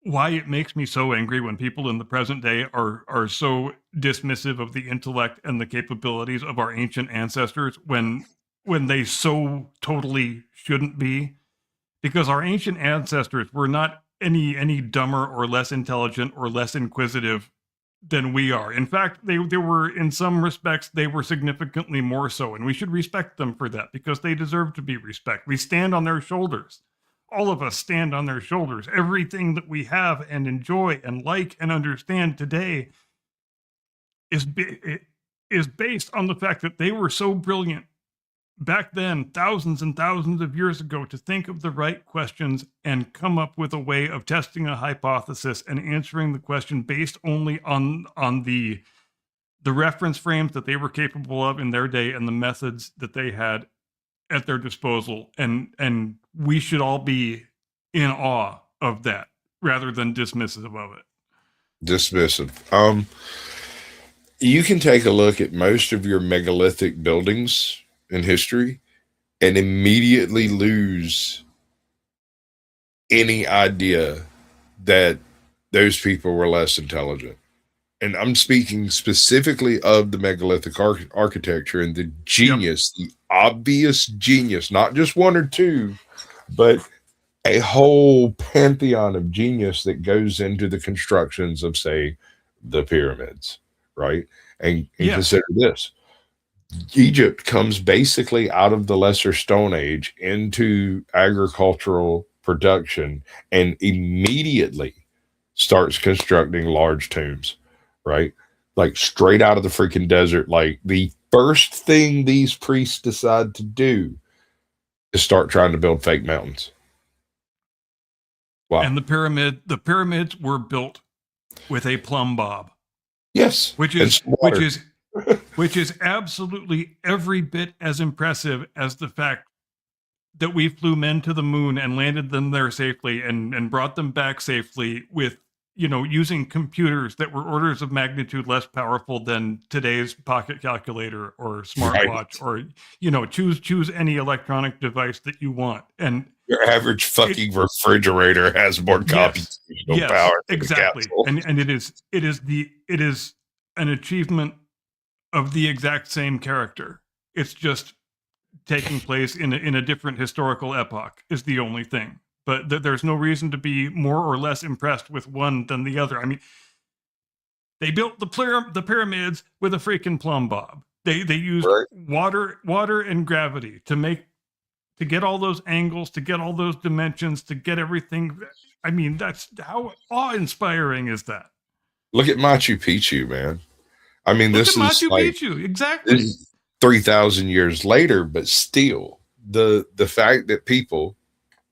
why it makes me so angry when people in the present day are so dismissive of the intellect and the capabilities of our ancient ancestors when they so totally shouldn't be, because our ancient ancestors were not any dumber or less intelligent or less inquisitive than we are. In fact, they were, in some respects, they were significantly more so, and we should respect them for that because they deserve to be respected. We stand on their shoulders. All of us stand on their shoulders. Everything that we have and enjoy and like and understand today is based on the fact that they were so brilliant back then, thousands and thousands of years ago, to think of the right questions and come up with a way of testing a hypothesis and answering the question based only on the reference frames that they were capable of in their day and the methods that they had at their disposal. And we should all be in awe of that rather than dismissive of it. Dismissive. You can take a look at most of your megalithic buildings in history and immediately lose any idea that those people were less intelligent. And I'm speaking specifically of the megalithic architecture and the genius, the obvious genius, not just one or two, but a whole pantheon of genius that goes into the constructions of, say, the pyramids, right? And consider this. Egypt comes basically out of the Lesser Stone Age into agricultural production and immediately starts constructing large tombs, right? Like straight out of the freaking desert. Like the first thing these priests decide to do is start trying to build fake mountains. Wow. And the pyramids were built with a plumb bob. Yes. Which is absolutely every bit as impressive as the fact that we flew men to the moon and landed them there safely and brought them back safely with, using computers that were orders of magnitude less powerful than today's pocket calculator or smartwatch, or, choose any electronic device that you want. And your average fucking refrigerator has more computational power. Exactly. And it is an achievement of the exact same character. It's just taking place in a different historical epoch is the only thing. But there's no reason to be more or less impressed with one than the other. I mean, they built the pyramids with a freaking plumb bob. They used water and gravity to make to get all those angles, to get all those dimensions, to get everything. I mean, that's how awe-inspiring is that? Look at Machu Picchu, man. I mean, Look this at is Machu like Picchu, exactly. this is 3,000 years later, but still, the fact that people,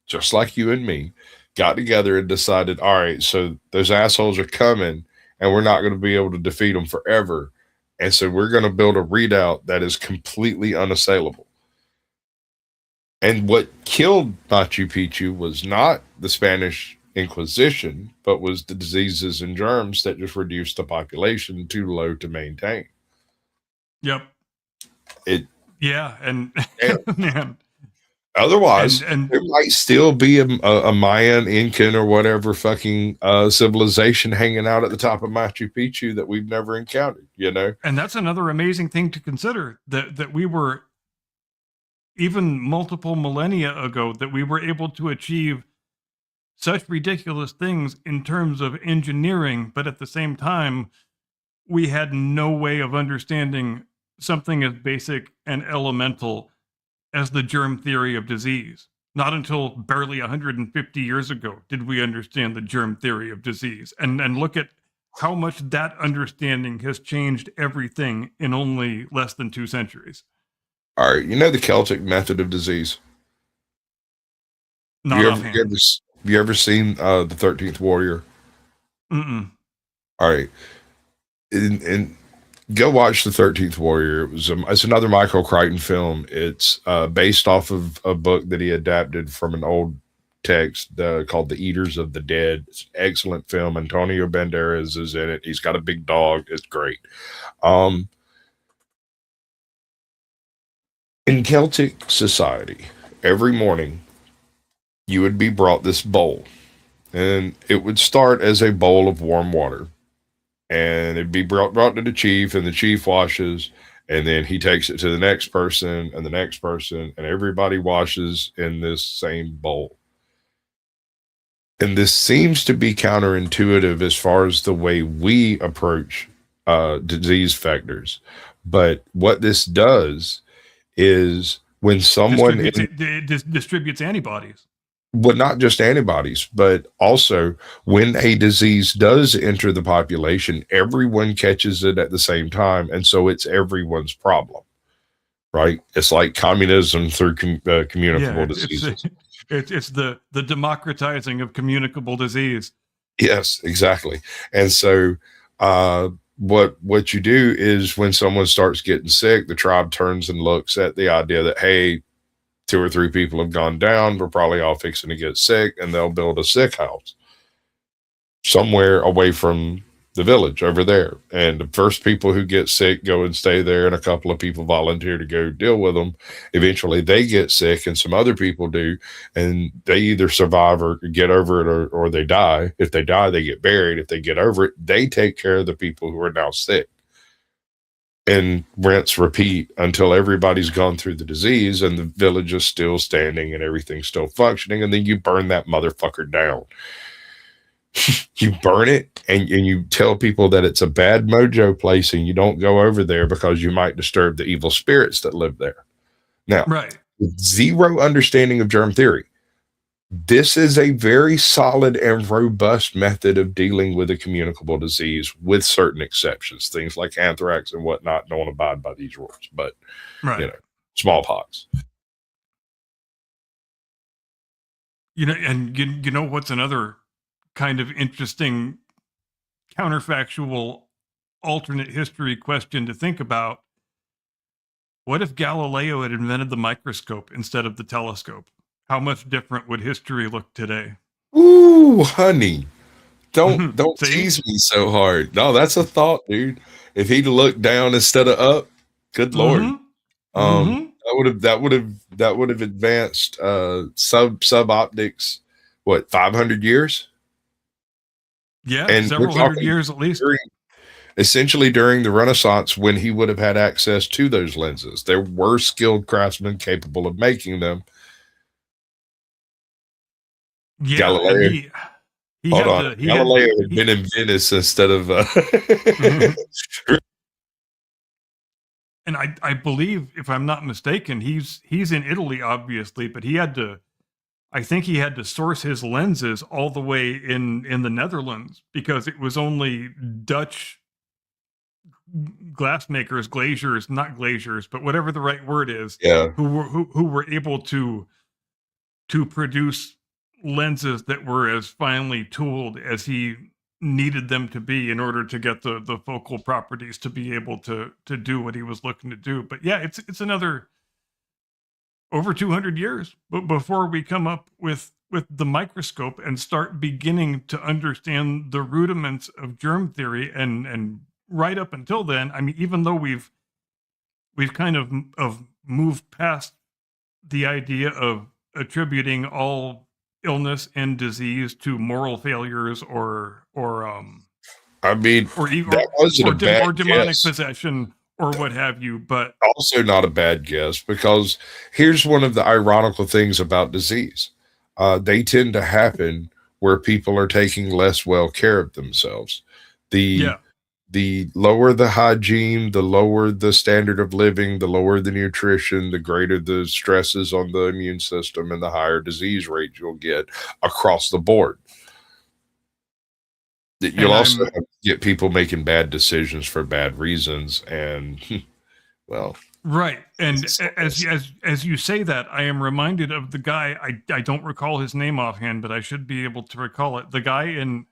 just like you and me, got together and decided, all right, so those assholes are coming, and we're not going to be able to defeat them forever, and so we're going to build a redoubt that is completely unassailable. And what killed Machu Picchu was not the Spanish Inquisition, but was the diseases and germs that just reduced the population too low to maintain. Yep. And man. Otherwise, and there might still be a Mayan, Incan, or whatever fucking civilization hanging out at the top of Machu Picchu that we've never encountered, you know? And that's another amazing thing to consider, that we were, even multiple millennia ago, that we were able to achieve such ridiculous things in terms of engineering, but at the same time, we had no way of understanding something as basic and elemental as the germ theory of disease. Not until barely 150 years ago did we understand the germ theory of disease. And look at how much that understanding has changed everything in only less than 2 centuries. All right, you know the Celtic method of disease? Not offhand. Have you ever seen the 13th Warrior? Mm-mm. All right. And go watch the 13th Warrior. It's another Michael Crichton film. It's based off of a book that he adapted from an old text called The Eaters of the Dead. It's an excellent film. Antonio Banderas is in it. He's got a big dog. It's great. In Celtic society, every morning you would be brought this bowl, and it would start as a bowl of warm water, and it'd be brought to the chief, and the chief washes, and then he takes it to the next person and the next person, and everybody washes in this same bowl. And this seems to be counterintuitive as far as the way we approach disease factors. But what this does is when someone distributes antibodies. Well, not just antibodies, but also when a disease does enter the population, everyone catches it at the same time. And so it's everyone's problem, right? It's like communism through communicable diseases. It's the democratizing of communicable disease. Yes, exactly. And so what you do is when someone starts getting sick, the tribe turns and looks at the idea that, hey, 2 or 3 people have gone down. We're probably all fixing to get sick, and they'll build a sick house somewhere away from the village over there. And the first people who get sick go and stay there, and a couple of people volunteer to go deal with them. Eventually they get sick, and some other people do, and they either survive or get over it, or they die. If they die, they get buried. If they get over it, they take care of the people who are now sick. And rinse, repeat until everybody's gone through the disease and the village is still standing and everything's still functioning. And then you burn that motherfucker down. You burn it and you tell people that it's a bad mojo place and you don't go over there because you might disturb the evil spirits that live there. Now, right. Zero understanding of germ theory. This is a very solid and robust method of dealing with a communicable disease, with certain exceptions. Things like anthrax and whatnot don't abide by these rules, but right. Smallpox. And you know what's another kind of interesting counterfactual alternate history question to think about? What if Galileo had invented the microscope instead of the telescope? How much different would history look today? Ooh, honey. Don't tease me so hard. No, that's a thought, dude. If he'd looked down instead of up, good Lord. That would have advanced sub optics, what, 500 years? Yeah, and several hundred years at least. Essentially during the Renaissance, when he would have had access to those lenses. There were skilled craftsmen capable of making them. Yeah, Galileo. Galileo had been in Venice instead of. and I believe, if I'm not mistaken, he's in Italy, obviously, but I think he had to source his lenses all the way in the Netherlands because it was only Dutch glassmakers, glaziers, not glaziers, but whatever the right word is, Yeah. who were able to produce lenses that were as finely tooled as he needed them to be in order to get the focal properties to be able to do what he was looking to do. But yeah, it's another over 200 years but before we come up with the microscope and start beginning to understand the rudiments of germ theory. And right up until then, I mean, even though we've kind of moved past the idea of attributing all illness and disease to moral failures I mean, or that wasn't a bad demonic guess. possession or what have you. But Also not a bad guess, because here's one of the ironical things about disease. They tend to happen where people are taking less well care of themselves. The yeah, the lower the hygiene, the lower the standard of living, the lower the nutrition, the greater the stresses on the immune system, and the higher disease rate you'll get across the board. You'll and also I'm get people making bad decisions for bad reasons, and well, right. And it's as you say that, I am reminded of the guy. I don't recall his name offhand, but I should be able to recall it. The guy in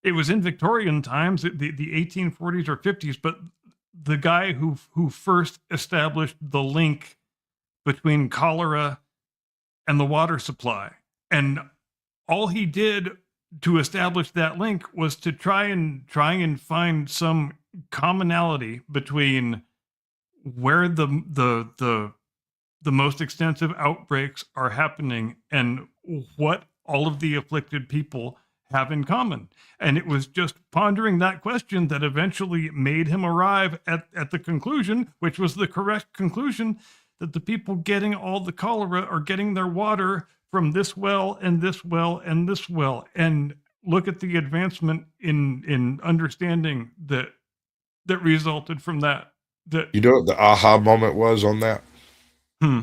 it was in Victorian times, the 1840s or 50s, but the guy who first established the link between cholera and the water supply. And all he did to establish that link was to try and find some commonality between where the most extensive outbreaks are happening and what all of the afflicted people have in common. And it was just pondering that question that eventually made him arrive at the conclusion, which was the correct conclusion, that the people getting all the cholera are getting their water from this well and this well and this well. And look at the advancement in understanding that resulted from that. That you know what the aha moment was on that? hmm,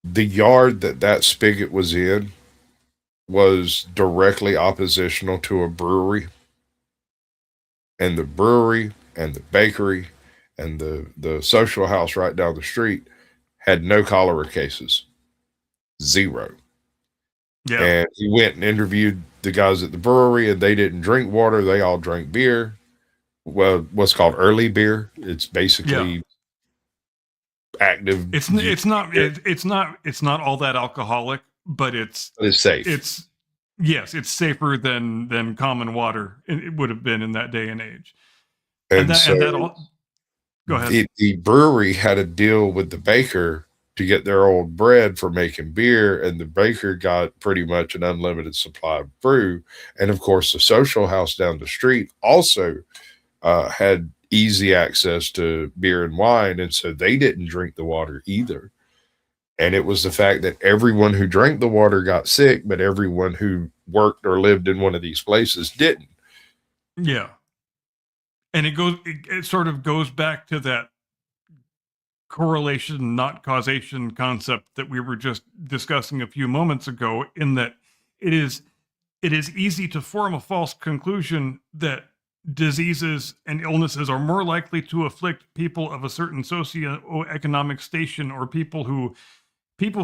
The yard that spigot was in was directly oppositional to a brewery, and the brewery and the bakery and the social house right down the street had no cholera cases, zero. yeah, And he went and interviewed the guys at the brewery, and they didn't drink water; they all drank beer. Well, what's called early beer. It's basically active. it's not beer, it's not all that alcoholic, but but it's safe. it's yes, it's safer than common water. It would have been in that day and age. And And that so all. Go ahead. the brewery had a deal with the baker to get their old bread for making beer, and the baker got pretty much an unlimited supply of brew. And of course, the social house down the street also had easy access to beer and wine, and so they didn't drink the water either. And it was the fact that everyone who drank the water got sick, but everyone who worked or lived in one of these places didn't. Yeah, and it sort of goes back to that correlation, not causation concept that we were just discussing a few moments ago, in that it is easy to form a false conclusion that diseases and illnesses are more likely to afflict people of a certain socioeconomic station, or people who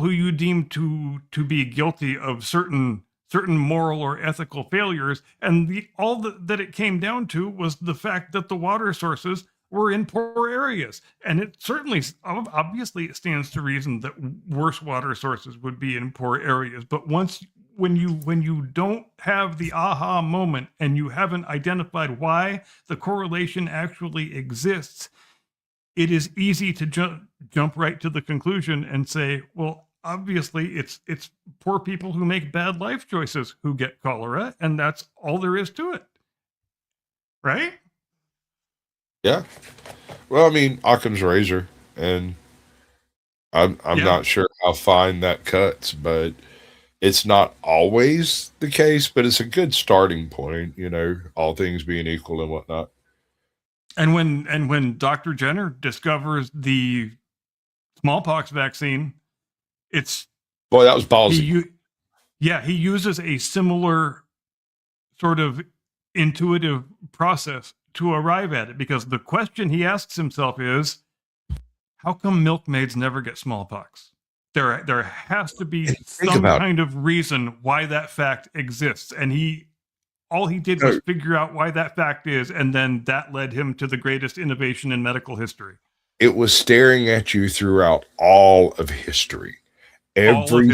you deem to be guilty of certain moral or ethical failures. And that it came down to was the fact that the water sources were in poor areas. And it certainly, obviously, it stands to reason that worse water sources would be in poor areas. But when you don't have the aha moment and you haven't identified why the correlation actually exists, it is easy to jump right to the conclusion and say, well, obviously it's poor people who make bad life choices who get cholera, and that's all there is to it. Right? Yeah. Well, I mean, Occam's razor, and I'm Yeah. not sure how fine that cuts, but it's not always the case, but it's a good starting point, all things being equal and whatnot. And when Dr. Jenner discovers the smallpox vaccine, it's Boy, that was ballsy. he uses a similar sort of intuitive process to arrive at it, because the question he asks himself is, how come milkmaids never get smallpox? There has to be some kind of reason why that fact exists, and all he did was figure out why that fact is, and then that led him to the greatest innovation in medical history. It was staring at you throughout all of history. Every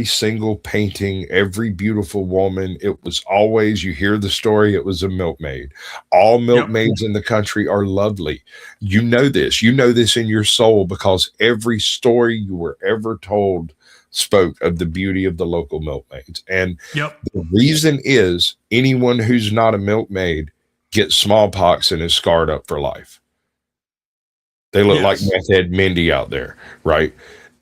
single painting, every beautiful woman, it was always, you hear the story, it was a milkmaid. All milkmaids in the country are lovely. You know this in your soul, because every story you were ever told spoke of the beauty of the local milkmaids. And the reason is, anyone who's not a milkmaid gets smallpox and is scarred up for life. They look like meth head Mindy out there, right?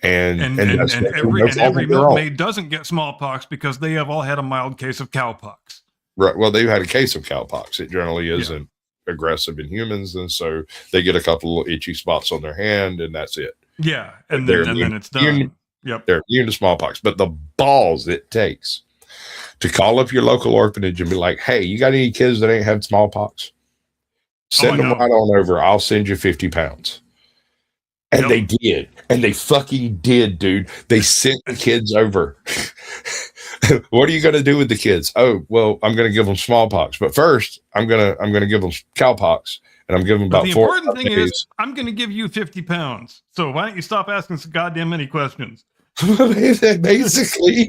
And every milkmaid doesn't get smallpox because they have all had a mild case of cowpox. Right. Well, they've had a case of cowpox. It generally isn't aggressive in humans, and so they get a couple of itchy spots on their hand, and that's it. Yeah, and then it's done. They're immune to smallpox. But the balls it takes to call up your local orphanage and be like, "Hey, you got any kids that ain't had smallpox? Send them right on over. I'll send you 50 pounds." And they did. And they fucking did, dude. They sent the kids over. What are you going to do with the kids? Oh, well, I'm going to give them smallpox. But first, I'm going to give them cowpox. And I'm giving them about 4 days. The important thing is, I'm going to give you 50 pounds. So why don't you stop asking so goddamn many questions? Basically,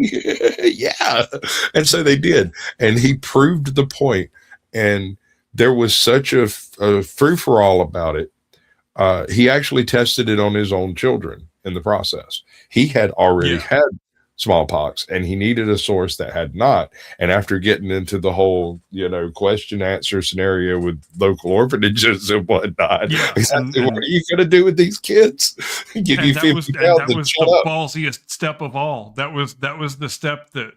yeah. And so they did. And he proved the point. And there was such a free-for-all about it. He actually tested it on his own children in the process. He had already had smallpox, and he needed a source that had not. And after getting into the whole, question answer scenario with local orphanages and whatnot, exactly what are you going to do with these kids? Give you 50 pounds. That was the ballsiest step of all. That was the step that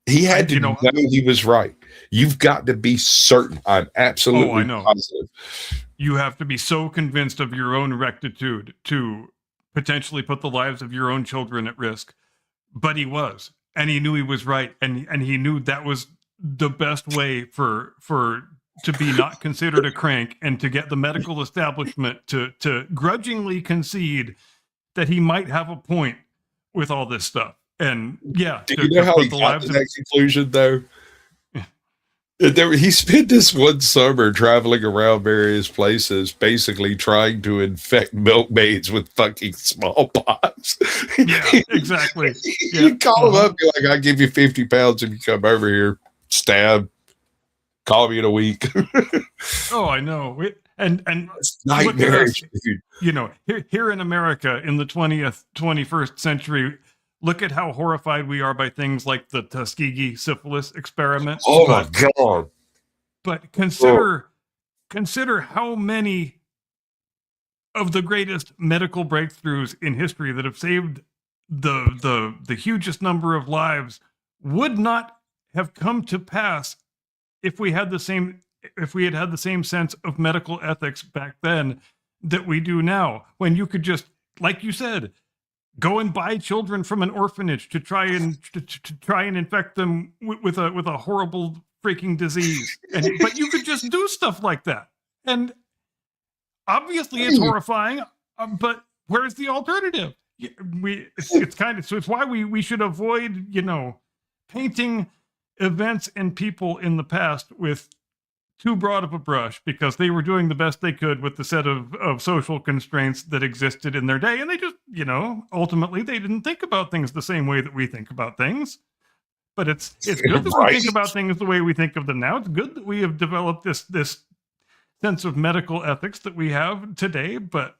he had to know he was right. You've got to be certain. I'm absolutely positive. You have to be so convinced of your own rectitude to potentially put the lives of your own children at risk. But he was, and he knew he was right, and he knew that was the best way for to be not considered a crank, and to get the medical establishment to grudgingly concede that he might have a point with all this stuff. And do you know how he got to that conclusion, though? He spent this one summer traveling around various places, basically trying to infect milkmaids with fucking smallpox. Yeah, exactly. You call him up, be like, "I'll give you 50 pounds if you come over here, stab, call me in a week." Oh, I know. And it's nightmarish, dude. Here in America in the 21st century, look at how horrified we are by things like the Tuskegee syphilis experiment. Oh my God. But consider how many of the greatest medical breakthroughs in history that have saved the hugest number of lives would not have come to pass if we had the same sense of medical ethics back then that we do now, when you could just, like you said, go and buy children from an orphanage to try and infect them with a horrible freaking disease. But you could just do stuff like that. And obviously it's horrifying, but where's the alternative? It's why we should avoid, painting events and people in the past with too broad of a brush, because they were doing the best they could with the set of social constraints that existed in their day. And they just, ultimately they didn't think about things the same way that we think about things. But it's good that we think about things the way we think of them now. It's good that we have developed this sense of medical ethics that we have today. But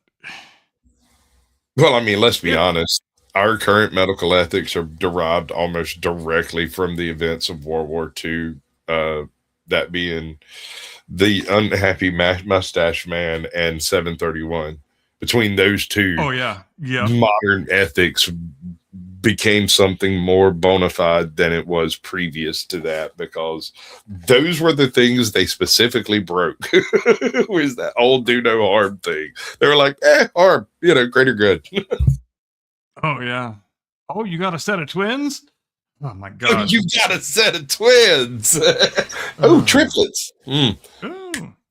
well, I mean, let's be honest. Our current medical ethics are derived almost directly from the events of World War II. That being the unhappy mustache man and 731. Between those two, modern ethics became something more bona fide than it was previous to that, because those were the things they specifically broke. Was that old do no harm thing. They were like, harm, greater good. Oh yeah. Oh, you got a set of twins? Oh my god. You got a set of twins. Triplets. Oh,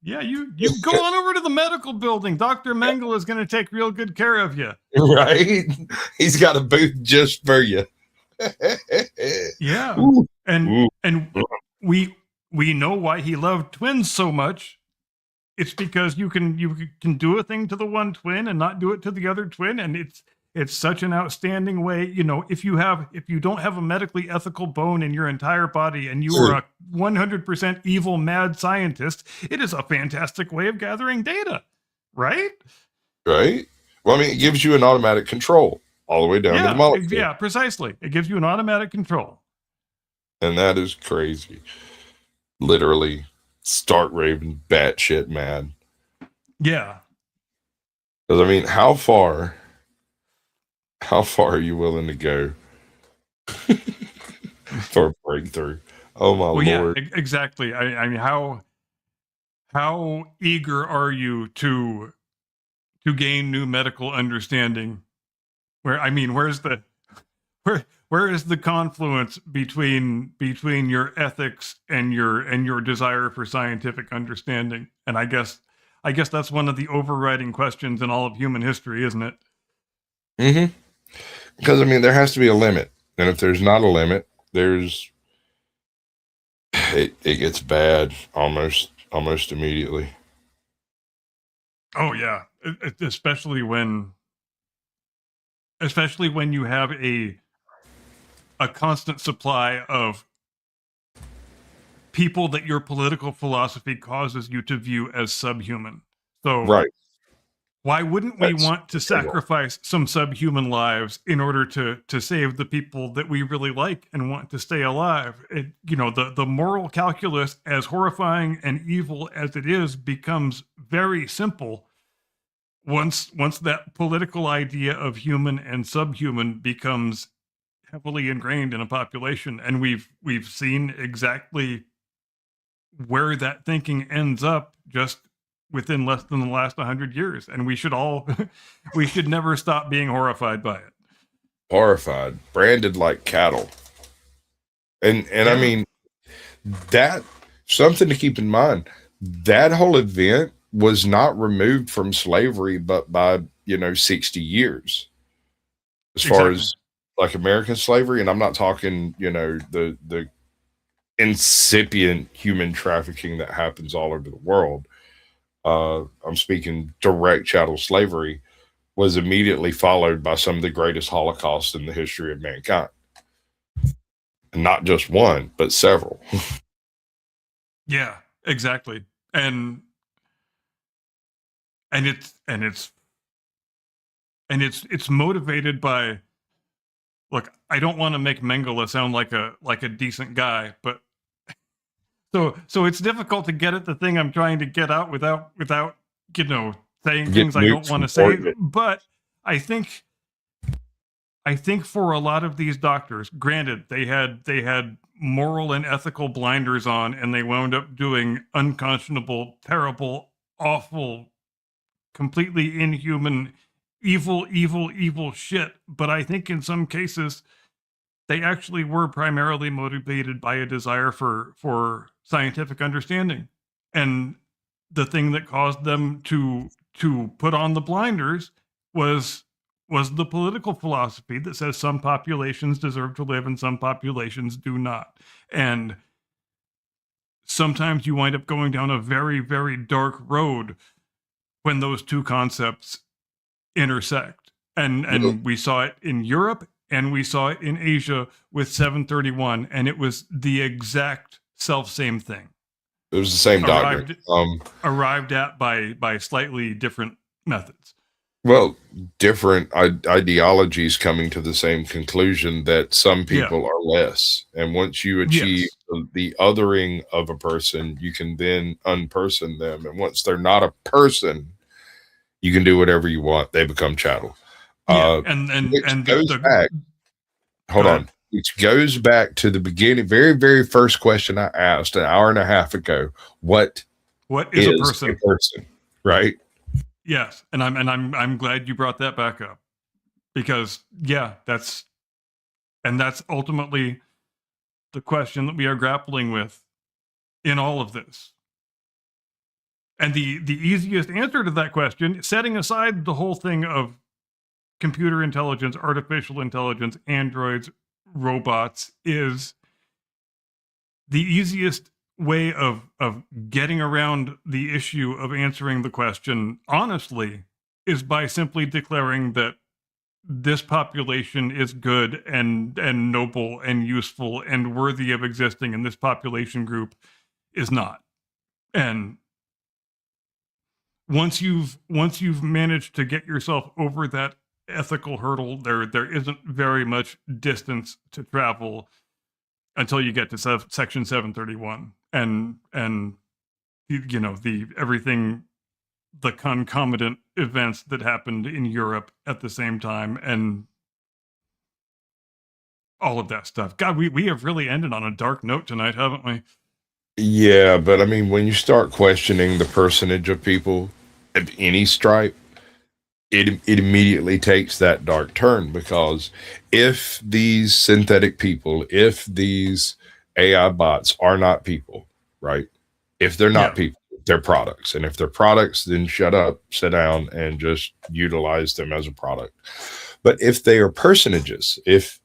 yeah, you go on over to the medical building. Dr. Mengele is going to take real good care of you. Right? He's got a booth just for you. Yeah. Ooh. And we know why he loved twins so much. It's because you can do a thing to the one twin and not do it to the other twin, and it's such an outstanding way. If you don't have a medically ethical bone in your entire body and you are a 100% evil mad scientist, it is a fantastic way of gathering data, right? Right. Well, I mean, it gives you an automatic control all the way down to the molecule. Yeah, precisely. It gives you an automatic control. And that is crazy. Literally stark raving batshit mad. Yeah. Because, I mean, how far are you willing to go for a breakthrough? Oh my Lord. Yeah, exactly. I mean, how eager are you to gain new medical understanding? Where is the confluence between your ethics and your desire for scientific understanding? And I guess that's one of the overriding questions in all of human history, isn't it? Mm-hmm. Because, I mean, there has to be a limit. And if there's not a limit, it gets bad almost immediately. Oh yeah, especially when you have a constant supply of people that your political philosophy causes you to view as subhuman. So right. Why wouldn't we want to sacrifice some subhuman lives in order to save the people that we really like and want to stay alive? The moral calculus, as horrifying and evil as it is, becomes very simple once that political idea of human and subhuman becomes heavily ingrained in a population. And we've seen exactly where that thinking ends up just within less than the last 100 years, and we should never stop being horrified by it. Horrified, branded like cattle, and I mean, that something to keep in mind. That whole event was not removed from slavery, but by 60 years, as far as like American slavery, and I'm not talking the incipient human trafficking that happens all over the world. I'm speaking direct chattel slavery was immediately followed by some of the greatest holocausts in the history of mankind. And not just one, but several. Yeah, exactly. And it's motivated by, look, I don't want to make Mengele sound like a decent guy, but So it's difficult to get at the thing I'm trying to get out without saying things I don't want to say. But I think for a lot of these doctors, granted, they had moral and ethical blinders on, and they wound up doing unconscionable, terrible, awful, completely inhuman, evil shit. But I think in some cases, they actually were primarily motivated by a desire for scientific understanding. And the thing that caused them to put on the blinders was the political philosophy that says some populations deserve to live and some populations do not. And sometimes you wind up going down a very, very dark road when those two concepts intersect. And we saw it in Europe, and we saw it in Asia with 731, and it was the exact self-same thing. It was the same doctrine. Arrived at by slightly different methods. Well, different ideologies coming to the same conclusion that some people are less. And once you achieve the othering of a person, you can then unperson them. And once they're not a person, you can do whatever you want. They become chattel. And goes back. hold Go on. ahead. It goes back to the beginning, very, very first question I asked an hour and a half ago. What What is a is person? a person? Right? Yes, and I'm glad you brought that back up, because yeah, that's ultimately the question that we are grappling with in all of this. And the easiest answer to that question, setting aside the whole thing of computer intelligence, artificial intelligence, androids, robots, is the easiest way of getting around the issue of answering the question honestly is by simply declaring that this population is good and noble and useful and worthy of existing, and this population group is not. And once you've managed to get yourself over that ethical hurdle, there isn't very much distance to travel until you get to Section 731, and the everything, the concomitant events that happened in Europe at the same time, and all of that stuff. God, we have really ended on a dark note tonight, haven't we? Yeah, but I mean, when you start questioning the personage of people of any stripe, it immediately takes that dark turn, because if these synthetic people, if these AI bots are not people, right? If they're not Yeah. people, they're products. And if they're products, then shut up, sit down, and just utilize them as a product. But if they are personages, if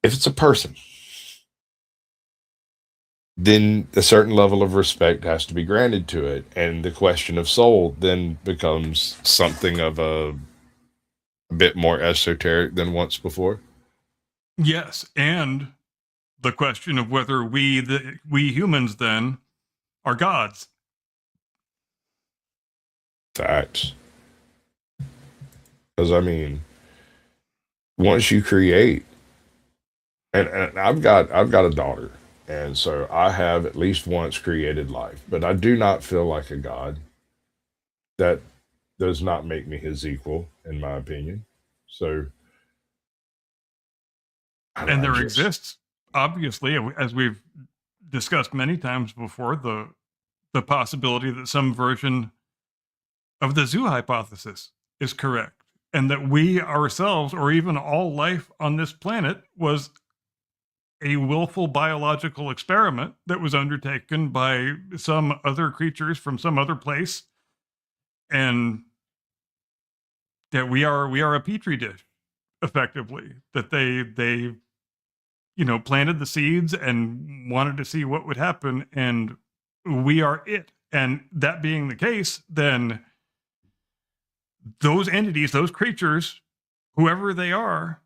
it's a person, then a certain level of respect has to be granted to it. And the question of soul then becomes something of a bit more esoteric than once before. Yes, and the question of whether we humans then are gods. Facts. Because I mean, once you create, and I've got a daughter, and so I have at least once created life, but I do not feel like a god. That does not make me his equal, in my opinion. So, And there exists, obviously, as we've discussed many times before, the possibility that some version of the zoo hypothesis is correct, and that we ourselves, or even all life on this planet, was a willful biological experiment that was undertaken by some other creatures from some other place, and that we are a petri dish, effectively, that they planted the seeds and wanted to see what would happen, and we are it. And that being the case, then those entities, those creatures, whoever they are,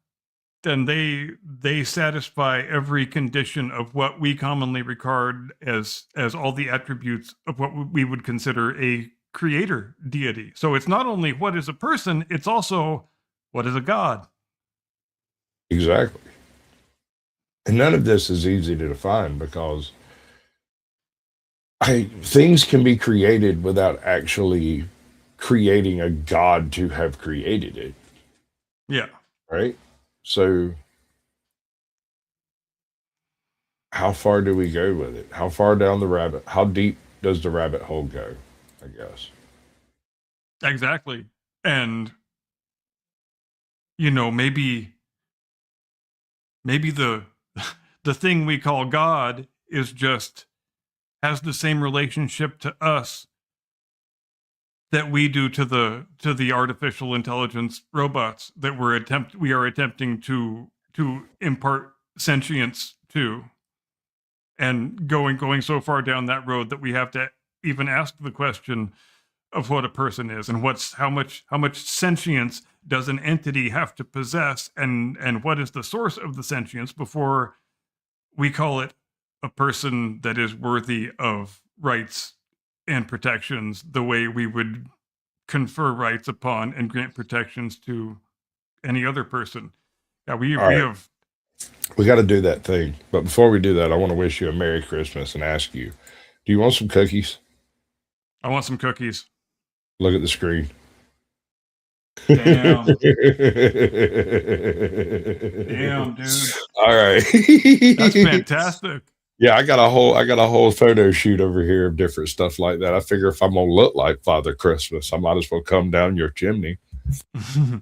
then they satisfy every condition of what we commonly regard as all the attributes of what we would consider a creator deity. So it's not only what is a person, it's also what is a god. Exactly. And none of this is easy to define, because things can be created without actually creating a god to have created it. Yeah. Right? So how far do we go with it? How far down how deep does the rabbit hole go, I guess? Exactly. And maybe the the thing we call God is just has the same relationship to us that we do to the artificial intelligence robots that we are attempting to impart sentience to, and going so far down that road that we have to even ask the question of what a person is, and how much sentience does an entity have to possess, and what is the source of the sentience before we call it a person that is worthy of rights and protections the way we would confer rights upon and grant protections to any other person. Yeah, we All right. have. We got to do that thing. But before we do that, I want to wish you a Merry Christmas and ask you, do you want some cookies? I want some cookies. Look at the screen. Damn. Damn, dude. All right. That's fantastic. Yeah, I got a whole photo shoot over here of different stuff like that. I figure if I'm gonna look like Father Christmas, I might as well come down your chimney. All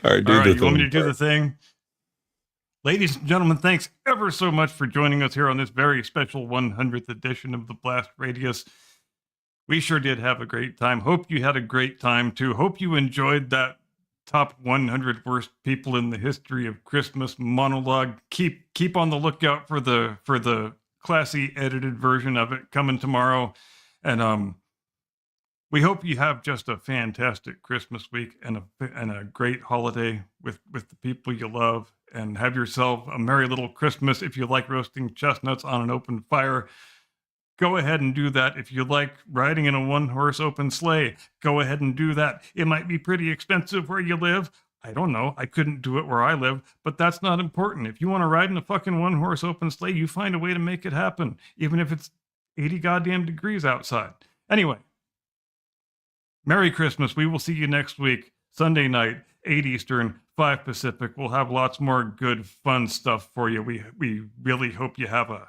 right, All right, the you want me to thing. do the thing? Ladies and gentlemen, thanks ever so much for joining us here on this very special 100th edition of the Blast Radius. We sure did have a great time. Hope you had a great time too. Hope you enjoyed that top 100 worst people in the history of Christmas monologue. Keep on the lookout for the classy edited version of it coming tomorrow. And we hope you have just a fantastic Christmas week and a great holiday with the people you love, and have yourself a merry little Christmas. If you like roasting chestnuts on an open fire, go ahead and do that. If you like riding in a one-horse open sleigh, go ahead and do that. It might be pretty expensive where you live. I don't know. I couldn't do it where I live, but that's not important. If you want to ride in a fucking one-horse open sleigh, you find a way to make it happen, even if it's 80 goddamn degrees outside. Anyway, Merry Christmas. We will see you next week, Sunday night, 8 Eastern, 5 Pacific. We'll have lots more good, fun stuff for you. We really hope you have a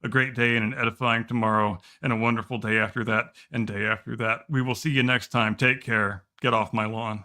great day and an edifying tomorrow and a wonderful day after that and day after that. We will see you next time. Take care. Get off my lawn.